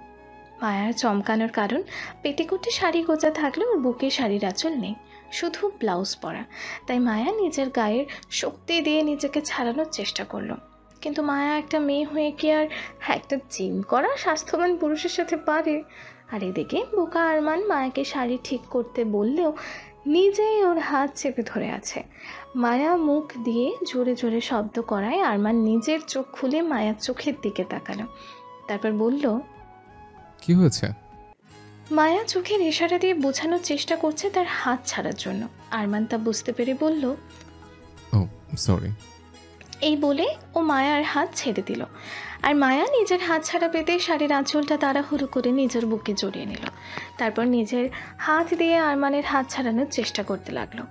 মায়ার চমকানোর কারণ, পেটিকোটে শাড়ি গোজা থাকলেও ওর বুকে শাড়ির আঁচল নেই, শুধু ব্লাউজ পরা। তাই মায়া নিজের গায়ের শক্তি দিয়ে নিজেকে ছাড়ানোর চেষ্টা করলো। কিন্তু মায়া একটা মেয়ে হয়ে কি আর একটা জিম করা স্বাস্থ্যবান পুরুষের সাথে পারে? আর এদিকে বোকা আরমান মায়াকে শাড়ি ঠিক করতে বললেও নিজেই ওর হাত চেপে ধরে আছে। মায়া মুখ দিয়ে জোরে জোরে শব্দ করায় আরমান নিজের চোখ খুলে মায়ার চোখের দিকে তাকালো, তারপর বলল, কি হয়েছে? মায়া চোখের ইশারা দিয়ে বোঝানোর চেষ্টা করছে তার হাত ছাড়ার জন্য। আরমান তা বুঝতে পেরে বলল, ও সরি। এই বলে ও মায়ার হাত ছেড়ে দিল। আর মায়া নিজের হাত ছাড়া পেতে শাড়ির আঁচলটা তাড়াহুড়ো করে নিজের বুকে জড়িয়ে নিল। তারপর নিজের হাত দিয়ে আরমানের হাত ছাড়ানোর চেষ্টা করতে লাগলো।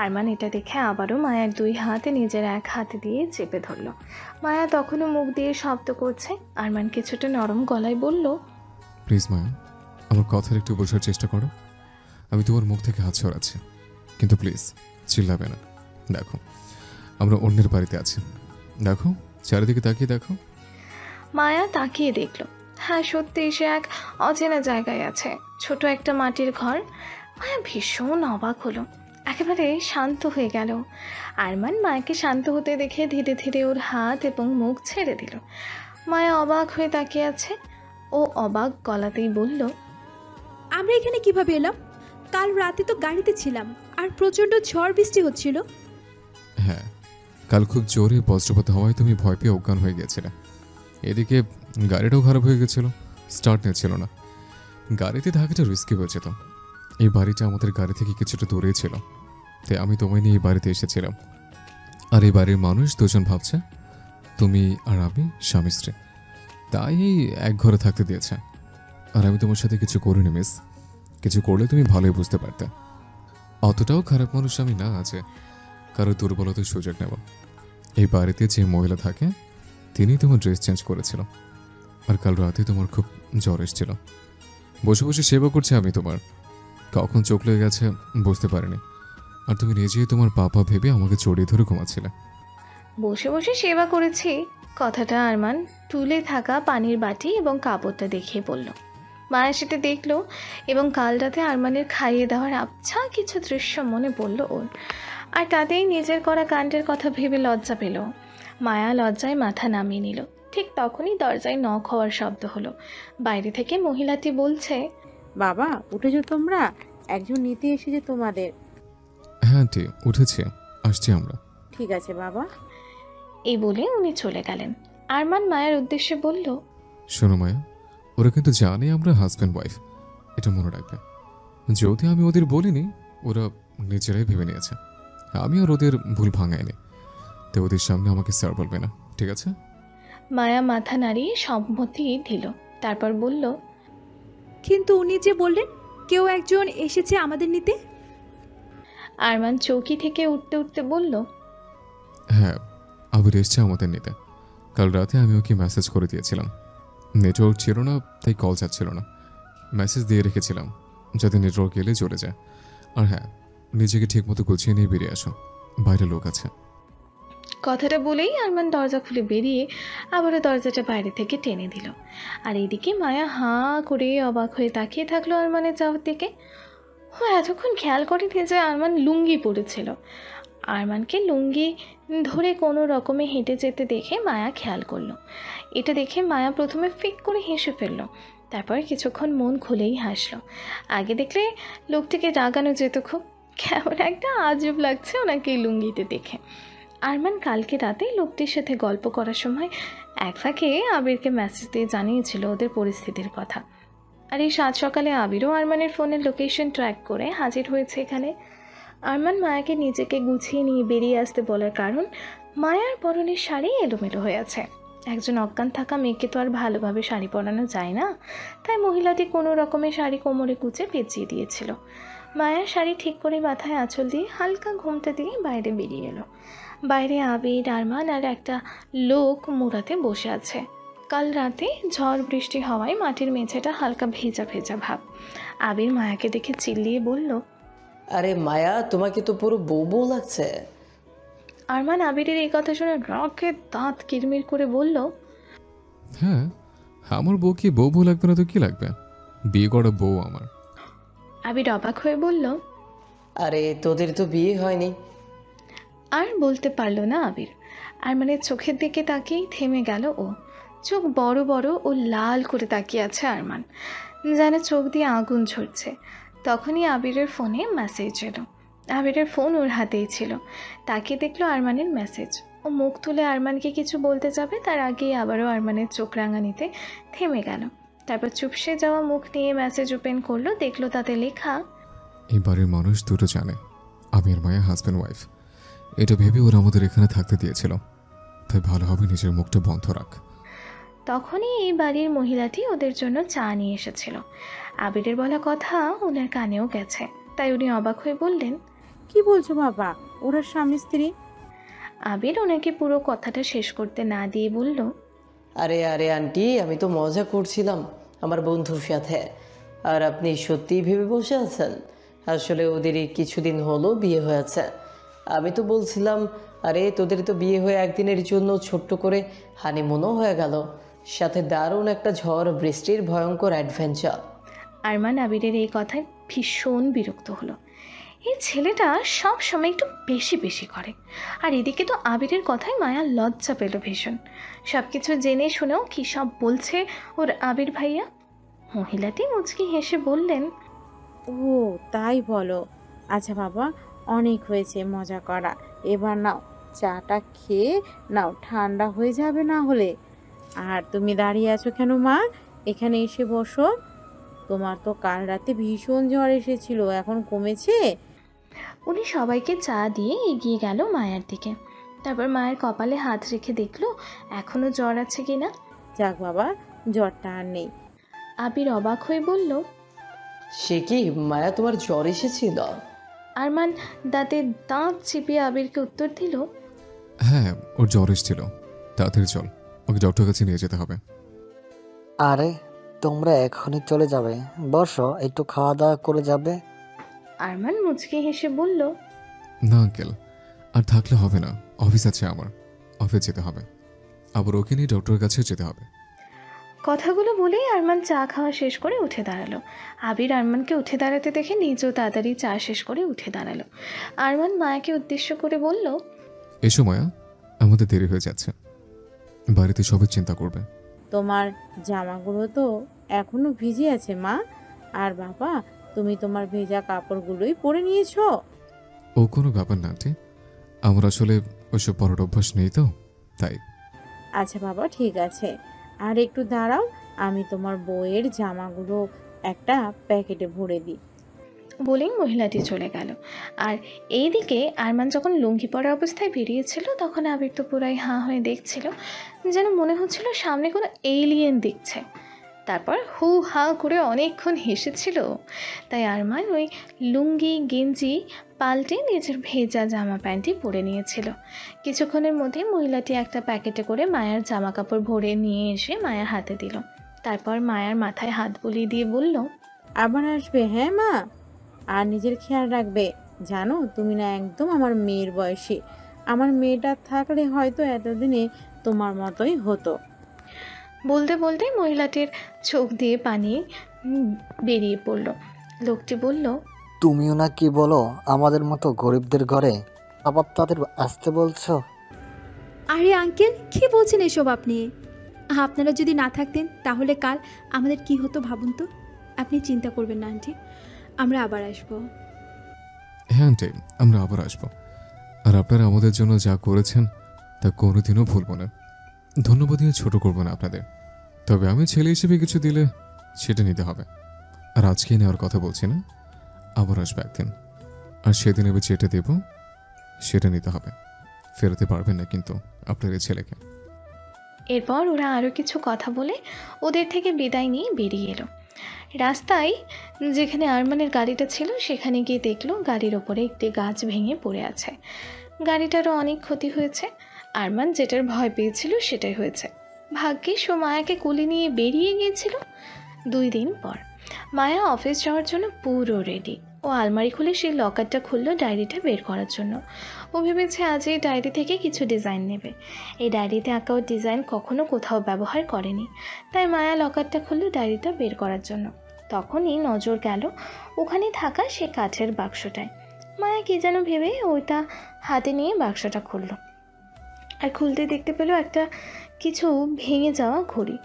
আরমান এটা দেখে আবারও মায়ার দুই হাত নিজের এক হাত দিয়ে চেপে ধরল। মায়া তখনও মুখ দিয়ে শব্দ করছে। আরমান কিছুটা নরম গলায় বলল, প্লিজ মায়া, আমার কথার একটু বোঝার চেষ্টা করো। আমি তোমার মুখ থেকে হাত সরাচ্ছি, কিন্তু প্লিজ চিল্লাবে না। দেখো, আমরা অন্যের বাড়িতে আছি। দেখো, চারিদিকে তাকিয়ে দেখো। মায়া তাকিয়ে দেখল, হ্যাঁ সত্যি সে এক অচেনা জায়গায় আছে, ছোট একটা মাটির ঘর। মায়া ভীষণ অবাক হলো, একেবারে শান্ত হয়ে গেল। আরমান মায়াকে শান্ত হতে দেখে ধীরে ধীরে ওর হাত এবং মুখ ছেড়ে দিল। মায়া অবাক হয়ে তাকিয়ে আছে। ও অবাক গলাতেই বলল, আমরা এখানে কিভাবে এলাম? কাল রাতে তো গাড়িতে ছিলাম, আর প্রচণ্ড ঝড় বৃষ্টি হচ্ছিল। হ্যাঁ, কাল খুব জোরে বজ্রপাত হওয়ায় তুমি ভয় পেয়ে অজ্ঞান হয়ে গেছিলে। এদিকে গাড়িটাও খারাপ হয়ে গেছিল, স্টার্ট নিচ্ছিল না। গাড়িতে থাকাটা রিস্কি হয়ে যেত। এই বাড়িটা আমাদের গাড়ি থেকে কিছুটা দূরেই ছিল, তাই আমি তোমায় নিয়ে এই বাড়িতে এসেছিলাম। আর এই বাড়ির মানুষ দুজন ভাবছে তুমি আর আমি স্বামী স্ত্রী, তাই এই এক ঘরে থাকতে দিয়েছে। আর আমি তোমার সাথে কিছু করিনি মিস, কিছু করলে তুমি ভালোই বুঝতে পারতে। অতটাও খারাপ মানুষ আমি না আছে কারো দুর্বলতার সুযোগ নেব। এই বাড়িতে যে মহিলা থাকে তিনি তোমার ড্রেস চেঞ্জ করেছিল। আর কাল রাতে তোমার খুব জ্বর এসেছিল, বসে বসে সেবা করছে আমি তোমার। কখন চোখ লেগে গেছে বুঝতে পারিনি, আর তুমি নিজেই তোমার পাপা ভেবে আমাকে জড়িয়ে ধরে ঘুমাচ্ছিলে। বসে বসে সেবা করেছি কথাটা আরমান তুলে থাকা পানির বাটি এবং কাপড়টা দেখিয়ে বলল। মায়া সেটা দেখলো এবং কাল রাতে আরমানের খাইয়ে দেওয়ার আবছা কিছু দৃশ্য মনে পড়ল ওর। আর তাতেই নিজের করা কাণ্ডের কথা ভেবে লজ্জা পেল। মায়া লজ্জায় মাথা নামিয়ে নিল। ঠিক তখনই দরজায় নক হওয়ার শব্দ হলো। বাইরে থেকে মহিলাটি বলছে, বাবা উঠেছো তোমরা? একজন নিতে এসেছে তোমাদের। হ্যাঁ আন্টি, উঠেছি, আসছি আমরা। ঠিক আছে বাবা। এই বলে উনি চলে গেলেন। আরমান মায়ের উদ্দেশ্যে বলল, শোনো মায়া, ওরা কিন্তু জানে আমরা হাজব্যান্ড ওয়াইফ, এটা মনে রাখবে। যদি আমি ওদের বলিনি, ওরা নিজেরাই ভেবে নিয়েছে। আমি আর ওদের ভুল ভাঙাইনি, তো ওদের সামনে আমাকে স্যার বলবে না, ঠিক আছে? মায়া মাথা নাড়িয়ে সম্মতি দিল। তারপর বলল, কিন্তু উনি যে বললেন কেউ একজন এসেছে আমাদের নিতে। আরমান চৌকি থেকে উঠতে উঠতে বলল, হ্যাঁ, আবির এসছে আমাদের নিতে। কাল রাতে আমি ওকে মেসেজ করে দিয়েছিলাম। নেটওয়ার্ক ছিল না, তাই কল যাচ্ছিল না। মেসেজ দিয়ে রেখেছিলাম যাতে নেটওয়ার্ক এলে চলে যায়। আর হ্যাঁ, নিজেকে ঠিকমতো গুছিয়ে নিয়ে বেরিয়ে আসো, বাইরে লোক আছে। কথাটা বলেই আরমান দরজা খুলে বেরিয়ে আবারও দরজাটা বাইরে থেকে টেনে দিল। আর এদিকে মায়া হাঁ করে অবাক হয়ে তাকিয়ে থাকলো আরমানের যাওয়ার দিকে। ও এতক্ষণ খেয়াল করেনি যে আরমান লুঙ্গি পরেছিল। আরমানকে লুঙ্গি ধরে কোনো রকমে হেঁটে যেতে দেখে মায়া খেয়াল করলো। এটা দেখে মায়া প্রথমে ফিক করে হেসে ফেললো, তারপর কিছুক্ষণ মন খুলেই হাসলো। আগে দেখলে লোকটিকে রাগানো যেত খুব, কেমন একটা আজব লাগছে ওনাকে এই লুঙ্গিতে দেখে। আরমান কালকে রাতে লোকটির সাথে গল্প করার সময় এক ফাঁকে আবিরকে মেসেজ দিয়ে জানিয়েছিল ওদের পরিস্থিতির কথা। আর এই সাত সকালে আবিরও আরমানের ফোনের লোকেশন ট্র্যাক করে হাজির হয়েছে এখানে। আরমান মায়াকে নিজেকে গুছিয়ে নিয়ে বেরিয়ে আসতে বলার কারণ, মায়ার পরনের শাড়ি এলোমেলো হয়ে আছে। একজন অজ্ঞান থাকা মেয়েকে তো আর ভালোভাবে শাড়ি পরানো যায় না, তাই মহিলাটি কোনো রকমের শাড়ি কোমরে কুচে পেঁচিয়ে দিয়েছিল। মায়ার শাড়ি ঠিক করে মাথায় আঁচল দিয়ে হালকা ঘুমটা দিয়ে বাইরে বেরিয়ে এলো। বাইরে আবির, আরমান আর একটা লোক মুড়াতে বসে আছে। কাল রাতে ঝড় বৃষ্টি হওয়ায় মাটির মেঝেটা হালকা ভেজা ভেজা ভাব। আবির মায়াকে দেখে চিল্লিয়ে বলল, আরে মায়া, তোমাকে তো পুরো বউ বউ লাগছে। আরমান আবিরের এই কথা শুনে রকের দাঁত কিরমির করে বলল, হ্যাঁ, আমার বউ কি বউ বউ লাগবে না তো কি লাগবে? বিয়ে করা বউ আমার। আবির অবাক হয়ে বলল, আরে তোদের তো বিয়ে হয়নি। আর বলতে পারলো না আবির। আরমানের চোখের দিকে তাকিয়েই থেমে গেল ও। চোখ বড় বড় ও লাল করে তাকিয়ে আছে আরমান, যেন চোখ দিয়ে আগুন ঝরছে। তখনই আবিরের ফোনে মেসেজ এলো। আবিরের ফোন ওর হাতেই ছিল। তাকে দেখলো আরমানের মেসেজ। ও মুখ তুলে আরমানকে কিছু বলতে যাবে, তার আগেই আবারও আরমানের চোখ রাঙানিতে থেমে গেল। তারপর চুপসে যাওয়া মুখ নিয়ে মেসেজ ওপেন করলো, দেখলো তাতে লেখা, এই বাড়ির মানুষ দুটো জানে আমি আর মায়া হাজব্যান্ড ওয়াইফ। এটা ভেবে ওরা আমাদের এখানে থাকতে দিয়েছিল, তাই ভালোভাবে নিজের মুখটা বন্ধ রাখ। তখনই এই বাড়ির মহিলাটি ওদের জন্য চা নিয়ে এসেছিল। আবিরের বলা কথা ওনার কানেও গেছে, তাই উনি অবাক হয়ে বললেন, কি বলছো বাবা, ওরা স্বামী স্ত্রী? আবির ওনাকে পুরো কথাটা শেষ করতে না দিয়ে বলল, আরে আরে আন্টি, আমি তো মজা করছিলাম আমার বন্ধুর সাথে। আর আপনি সত্যিই ভেবে বসে আছেন? আসলে ওদেরই কিছুদিন হলো বিয়ে হয়েছে। আমি তো বলছিলাম, আরে তোদের তো বিয়ে হয়ে একদিনের জন্য ছোট্ট করে হানিমুনও হয়ে গেল, সাথে দারুণ একটা ঝড় বৃষ্টির ভয়ঙ্কর অ্যাডভেঞ্চার। আরমান আবিরের এই কথায় ভীষণ বিরক্ত হলো। এই ছেলেটা সব সময় একটু বেশি বেশি করে। আর এদিকে তো আবিরের কথায় মায়া লজ্জা পেল ভীষণ। সব কিছু জেনে শুনেও কী সব বলছে ওর আবির ভাইয়া। মহিলাটি মুচকি হেসে বললেন, ও তাই বলো। আচ্ছা বাবা, অনেক হয়েছে মজা করা, এবার নাও চাটা খেয়ে নাও, ঠান্ডা হয়ে যাবে না হলে। আর তুমি দাঁড়িয়ে আছো কেন মা, এখানে এসে বসো। তোমার তো কাল রাতে ভীষণ জ্বর এসেছিল, এখন কমেছে? উনি সবাইকে চা দিয়ে এগিয়ে গেল মায়ের দিকে। তারপর মায়ের কপালে হাত রেখে দেখলো এখনো জ্বর আছে কিনা। যাক বাবা, জ্বরটা আর নেই। আবির অবাক হয়ে বলল, সে কি মায়া, তোমার জ্বর এসেছিল? আরমান দাঁতে দাঁত চিপিয়ে আবিরকে উত্তর দিল, হ্যাঁ, ওর জ্বর এসেছিল। তাড়াতাড়ি চল, ওকে ডক্টর কাছে নিয়ে যেতে হবে। আরে তোমরা এখনই চলে যাবে? বসো, একটু খাওয়া দাওয়া করে যাবে। আরমান মুচকি হেসে বলল, না আঙ্কেল, আর থাকলে হবে না, অফিস আছে আমার, অফিস যেতে হবে। আবার ওকে নিয়ে ডক্টরের কাছে যেতে হবে। কথাগুলো বলেই আরমান চা খাওয়া শেষ করে উঠে দাঁড়ালো। আবির আরমানকে উঠে দাঁড়াতে দেখে নিজেও তাড়াতাড়ি চা শেষ করে উঠে দাঁড়ালো। আরমান মায়াকে উদ্দেশ্য করে বলল, এসো মায়া, আমাদের দেরি হয়ে যাচ্ছে, বাড়িতে সবাই চিন্তা করবে। তোমার জামাগুলো তো এখনো ভিজে আছে মা। আর বাবা, তুমি তোমার ভেজা কাপড়গুলোই পরে নিয়েছো। ও কোনো ব্যাপার না আন্টি, আমার আসলে ওইসব পরার অভ্যাস নেই তো, তাই। আচ্ছা বাবা, ঠিক আছে। আর একটু দাঁড়াও, আমি তোমার বউয়ের জামাগুলো একটা প্যাকেটে ভরে দিই। বলেই মহিলাটি চলে গেল। আর এইদিকে আরমান যখন লুঙ্গি পরা অবস্থায় বেরিয়েছিল তখন আবির তো পুরাই হাঁ হয়ে দেখছিল, যেন মনে হচ্ছিল সামনে কোনো এলিয়েন দেখছে। তারপর হু হা করে অনেকক্ষণ হেসেছিল। তাই আরমান ওই লুঙ্গি গেঞ্জি পাল্টে নিজের ভেজা জামা প্যান্টই পরে নিয়েছিল। কিছুক্ষণের মধ্যে মহিলাটি একটা প্যাকেটে করে মায়ার জামা কাপড় ভরে নিয়ে এসে মায়ার হাতে দিল। তারপর মায়ার মাথায় হাত বুলিয়ে দিয়ে বলল, আবার আসবে হ্যাঁ মা, আর নিজের খেয়াল রাখবে। জানো তুমি না একদম আমার মেয়ের বয়সী। আমার মেয়েটা থাকলে হয়তো এতদিনে তোমার মতোই হতো। বলতে বলতে মহিলাটির চোখ দিয়ে পানি বেরিয়ে পড়ল। লোকটি বলল, তুমিও না কি বলো আমাদের মতো গরিবদের ঘরে আবার তাদের আসতে বলছো? আরে আঙ্কেল কি বলছেন এসব আপনি? আপনারা যদি না থাকতেন তাহলে কাল আমাদের কি হতো ভাবুন তো। আপনি চিন্তা করবেন না আন্টি, আমরা আবার আসবো। হ্যাঁ আন্টি, আমরা আবার আসবো। আর আপনারা আমাদের জন্য যা করেছেন তা কোনোদিনও ভুলব না। ধন্যবাদ দিয়ে ছোট করবো না আপনাদের। তবে আমি ছেলে হিসেবে কিছু দিলে সেটা নিতে হবে। আর আজকেই নেওয়ার কথা বলছি না, আবার আসবে একদিন। আর সেদিন আমি যেটা দেব সেটা নিতে হবে। ফেরাতে পারবেন না কিন্তু আপনার এই ছেলেকে। এরপর ওরা আরও কিছু কথা বলে ওদের থেকে বিদায় নিয়ে বেরিয়ে এলো। রাস্তায় যেখানে আরমানের গাড়িটা ছিল সেখানে গিয়ে দেখলো গাড়ির ওপরে একটি গাছ ভেঙে পড়ে আছে। গাড়িটারও অনেক ক্ষতি হয়েছে। আরমান যেটার ভয় পেয়েছিল সেটাই হয়েছে। ভাগ্যিস ও মায়াকে কোলে নিয়ে বেরিয়ে গিয়েছিল। 2 দিন পর মায়া অফিস যাওয়ার জন্য পুরো রেডি। ও আলমারি খুলে সেই লকারটা খুললো ডায়েরিটা বের করার জন্য। ও ভেবেছে আজ এই ডায়েরি থেকে কিছু ডিজাইন নেবে। এই ডায়েরিতে আঁকা ও ডিজাইন কখনো কোথাও ব্যবহার করেনি। তাই মায়া লকারটা খুললো ডায়েরিটা বের করার জন্য। তখনই নজর গেল ওখানে থাকা সে কাঠের বাক্সটায়। মায়া কী যেন ভেবে ওইটা হাতে নিয়ে বাক্সটা খুলল। আর খুলতে দেখতে পেল একটা কিছু ভেঙে যাওয়া ঘড়ি।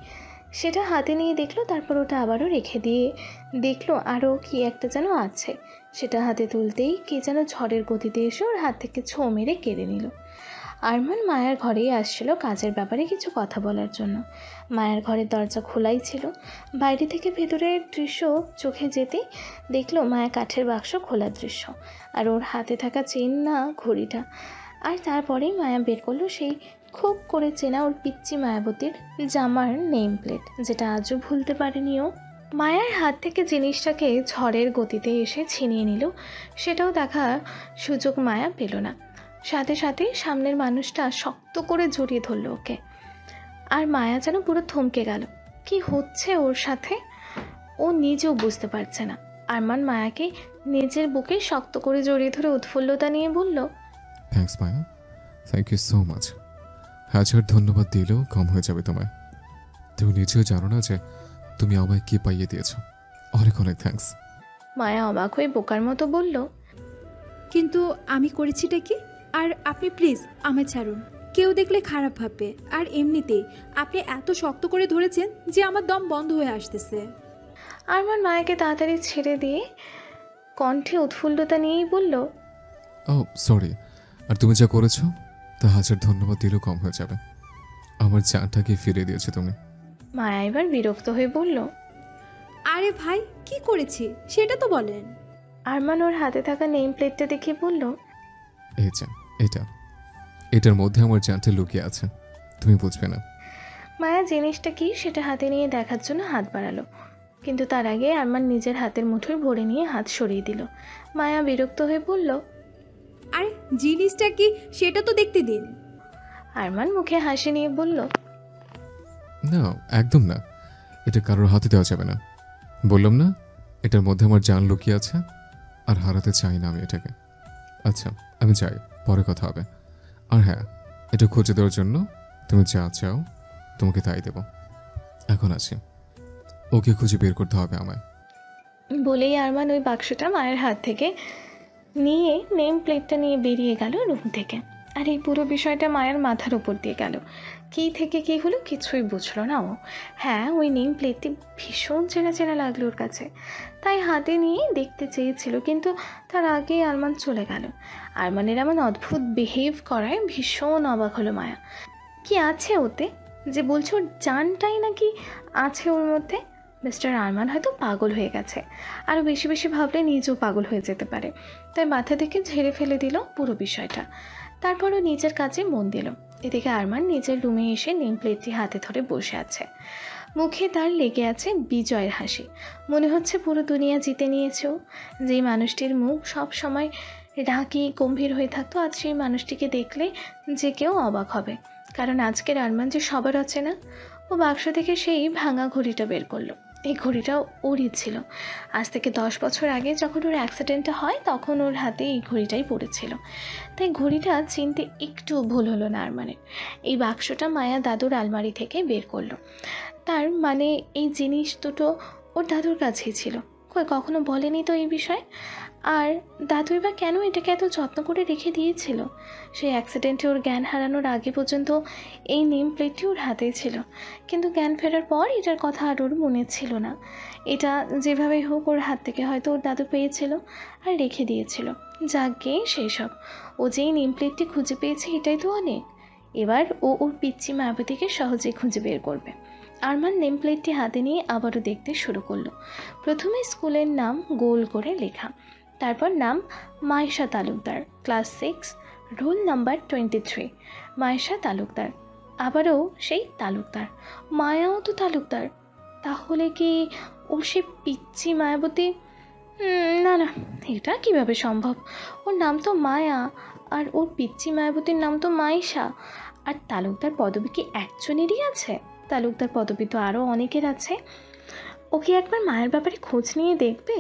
সেটা হাতে নিয়ে দেখলো। তারপর ওটা আবারও রেখে দিয়ে দেখলো আরও কি একটা যেন আছে। সেটা হাতে তুলতেই কে যেন ঝড়ের গতিতে এসে ওর হাত থেকে ছো মেরে কেড়ে নিল। আরমান মায়ার ঘরেই আসছিল কাজের ব্যাপারে কিছু কথা বলার জন্য। মায়ার ঘরের দরজা খোলাই ছিল। বাইরে থেকে ভেতরের দৃশ্য চোখে যেতেই দেখলো মায়া কাঠের বাক্স খোলার দৃশ্য, আর ওর হাতে থাকা চেন না ঘড়িটা। আর তারপরেই মায়া বের করলো সেই খুব করে চেনা ওর পিচ্চি মায়াবতীর জামার নেম প্লেট, যেটা আজও ভুলতে পারেনি ও। মায়ার হাত থেকে জিনিসটাকে ঝড়ের গতিতে এসে ছিনিয়ে নিল। সেটাও দেখার সুযোগ মায়া পেল না। সাথে সাথে সামনের মানুষটা শক্ত করে জড়িয়ে ধরল ওকে। আর মায়া যেন পুরো থমকে গেল। কি হচ্ছে ওর সাথে ও নিজেও বুঝতে পারছে না। আরমান মায়াকে নিজের বুকে শক্ত করে জড়িয়ে ধরে উৎফুল্লতা নিয়ে বলল, thanks Maya, thank you so much. হাজার ধন্যবাদ দিলেও কম হয়ে যাবে তোমায়। তুমি নিজেও জানো না যে তুমি আমায় কি পাইয়ে দিয়েছো। অনেক অনেক থ্যাঙ্কস। মায়া অবাক হয়ে বোকার মতো বলল, কিন্তু আমি করেছিটা কি? আর আপনি প্লিজ আমায় ছাড়ুন, কেউ দেখলে খারাপ ভাববে। আর এমনিতেই আপনি এত শক্ত করে ধরেছেন যে আমার দম বন্ধ হয়ে আসতেছে। আরমান মায়াকে তাড়াতাড়ি ছেড়ে দিয়ে কণ্ঠে উৎফুল্লতা নিয়েই বলল, ও সরি। আর তুমি যা করেছো তা হাজার ধন্যবাদ দিলেও কম হয়ে যাবে। আমার জানটাকে ফিরিয়ে দিয়েছো তুমি। মায়া এবার বিরক্ত হয়ে বলল, আরে ভাই কি করেছি সেটা তো বলেন। আরমান ওর হাতে থাকা নেম প্লেটটা দেখে বলল, এই যে এটার মধ্যে আমার জানটা লুকিয়ে আছে, তুমি বুঝবে না। মায়া জিনিসটা কি সেটা হাতে নিয়ে দেখার জন্য হাত বাড়ালো, কিন্তু তার আগে আরমান নিজের হাতের মুঠোয় ভরে নিয়ে হাত সরিয়ে দিল। মায়া বিরক্ত হয়ে বলল, আরে জিনিসটা কি সেটা তো দেখতে দিন। আরমান মুখে হাসি নিয়ে বলল, না একদম না, এটা কারোর হাতে দেওয়া যাবে না। বললাম না এটার মধ্যে আমার জান লুকিয়ে আছে, আর হারাতে চাই না আমি এটাকে। আচ্ছা আমি যাই, পরে কথা হবে। আর হ্যাঁ, এটা খুঁজে দেওয়ার জন্য তুমি যা চাও তোমাকে তাই দেব। এখন আছি, ওকে খুঁজে বের করতে হবে আমায়। বলেই আরমান ওই বাক্সটা মায়ের হাত থেকে নিয়ে নেম প্লেটটা নিয়ে বেরিয়ে গেল রুম থেকে। আর এই পুরো বিষয়টা মায়ের মাথার উপর দিয়ে গেল। কী থেকে কী হলো কিছুই বুঝলো না ও। হ্যাঁ, ওই নেম প্লেটটি ভীষণ চেনা চেনা লাগলো ওর কাছে, তাই হাতে নিয়ে দেখতে চেয়েছিল, কিন্তু তার আগেই আরমান চলে গেল। আরমানের এমন অদ্ভুত বিহেভ করায় ভীষণ অবাক হলো মায়া। কি আছে ওতে যে বলছো ওর জানটাই নাকি আছে ওর মধ্যে? মিস্টার আরমান হয়তো পাগল হয়ে গেছে, আরও বেশি বেশি ভাবলে নিজেও পাগল হয়ে যেতে পারে, তাই মাথা থেকে ঝেড়ে ফেলে দিল পুরো বিষয়টা। তারপরও নিজের কাজে মন দিল। এদিকে আরমান নিজের রুমে এসে নেম প্লেটটি হাতে ধরে বসে আছে। মুখে তার লেগে আছে বিজয়ের হাসি। মনে হচ্ছে পুরো দুনিয়া জিতে নিয়েছেও। যেই মানুষটির মুখ সব সময় রাগী গম্ভীর হয়ে থাকতো, আজ সেই মানুষটিকে দেখলে যে কেউ অবাক হবে। কারণ আজকের আরমান যে সবার অচেনা। ও বাক্স থেকে সেই ভাঙা ঘড়িটা বের করলো। এই ঘড়িটাও ওরই ছিল। আজ থেকে 10 বছর আগে যখন ওর অ্যাক্সিডেন্টটা হয় তখন ওর হাতে এই ঘড়িটাই পড়েছিল। তাই ঘড়িটা চিনতে একটু ভুল হলো না আরমানের। এই বাক্সটা মায়া দাদুর আলমারি থেকে বের করলো। তার মানে এই জিনিস দুটো ওর দাদুর কাছেই ছিল। কখনো বলেনি তো এই বিষয়ে। আর দাদুই বা কেন এটাকে এত যত্ন করে রেখে দিয়েছিল? সেই অ্যাক্সিডেন্টে ওর জ্ঞান হারানোর আগে পর্যন্ত এই নেম প্লেটটি ওর হাতেই ছিল, কিন্তু জ্ঞান ফেরার পর এটার কথা আর ওর মনে ছিল না। এটা যেভাবেই হোক ওর হাত থেকে হয়তো ওর দাদু পেয়েছিল আর রেখে দিয়েছিল। যাকে সেই সব, ও যেই নেম প্লেটটি খুঁজে পেয়েছে এটাই তো অনেক। এবার ও ওর পিচ্চি মায়াবতীকে সহজেই খুঁজে বের করবে। আরমান নেম প্লেটটি হাতে নিয়ে আবারও দেখতে শুরু করলো। প্রথমে স্কুলের নাম গোল করে লেখা, তারপর নাম Maisha Talukdar, class 6, roll number 23। Maisha Talukdar, আবারও সেই তালুকদার, মায়াও তো তালুকদার। তাহলে কি ও সে পিচ্চি মায়াবতী? না না, এটা কিভাবে সম্ভব? ওর নাম তো মায়া আর ওর পিচ্চি মায়াবতীর নাম তো মায়েশা। আর তালুকদার পদবী কি একজনেরই আছে? তালুকদার পদবী তো আরও অনেকের আছে। ওকে একবার মায়ের ব্যাপারে খোঁজ নিয়ে দেখবে?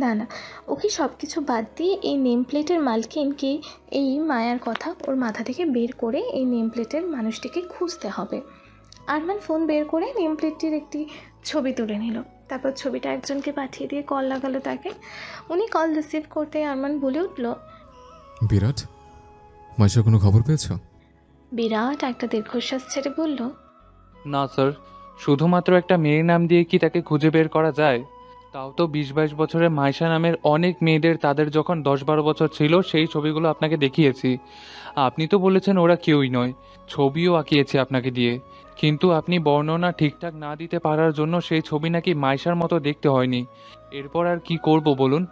না না, ওকে সব কিছু বাদ দিয়ে এই নেম প্লেটের মালকিনকে, এই মায়ার কথা ওর মাথা থেকে বের করে এই নেম প্লেটের মানুষটিকে খুঁজতে হবে। আরমান ফোন বের করে নেম প্লেটটির একটি ছবি তুলে নিল। তারপর ছবিটা একজনকে পাঠিয়ে দিয়ে কল লাগালো তাকে। উনি কল রিসিভ করতে আরমান বলে উঠল, বিরাট, মাইশার কোনো খবর পেয়েছ? বিরাট একটা দীর্ঘশ্বাস ছেড়ে বলল, না স্যার, শুধুমাত্র একটা মেয়ের নাম দিয়ে কি তাকে খুঁজে বের করা যায়? তাও তো 20-22 বছরের মাইশা নামের অনেক মেয়েদের তাদের যখন 10-12 বছর ছিল সেই ছবিগুলো আপনাকে দেখিয়েছি। আপনি তো বলেছেন ওরা কেউই নয়, ছবিও আঁকিয়েছে আপনাকে দিয়ে, কিন্তু আপনি বর্ণনা ঠিকঠাক না দিতে পারার জন্য সেই ছবি নাকি মাইশার মতো দেখতে হয়নি। এরপর আর কি করব বলুন?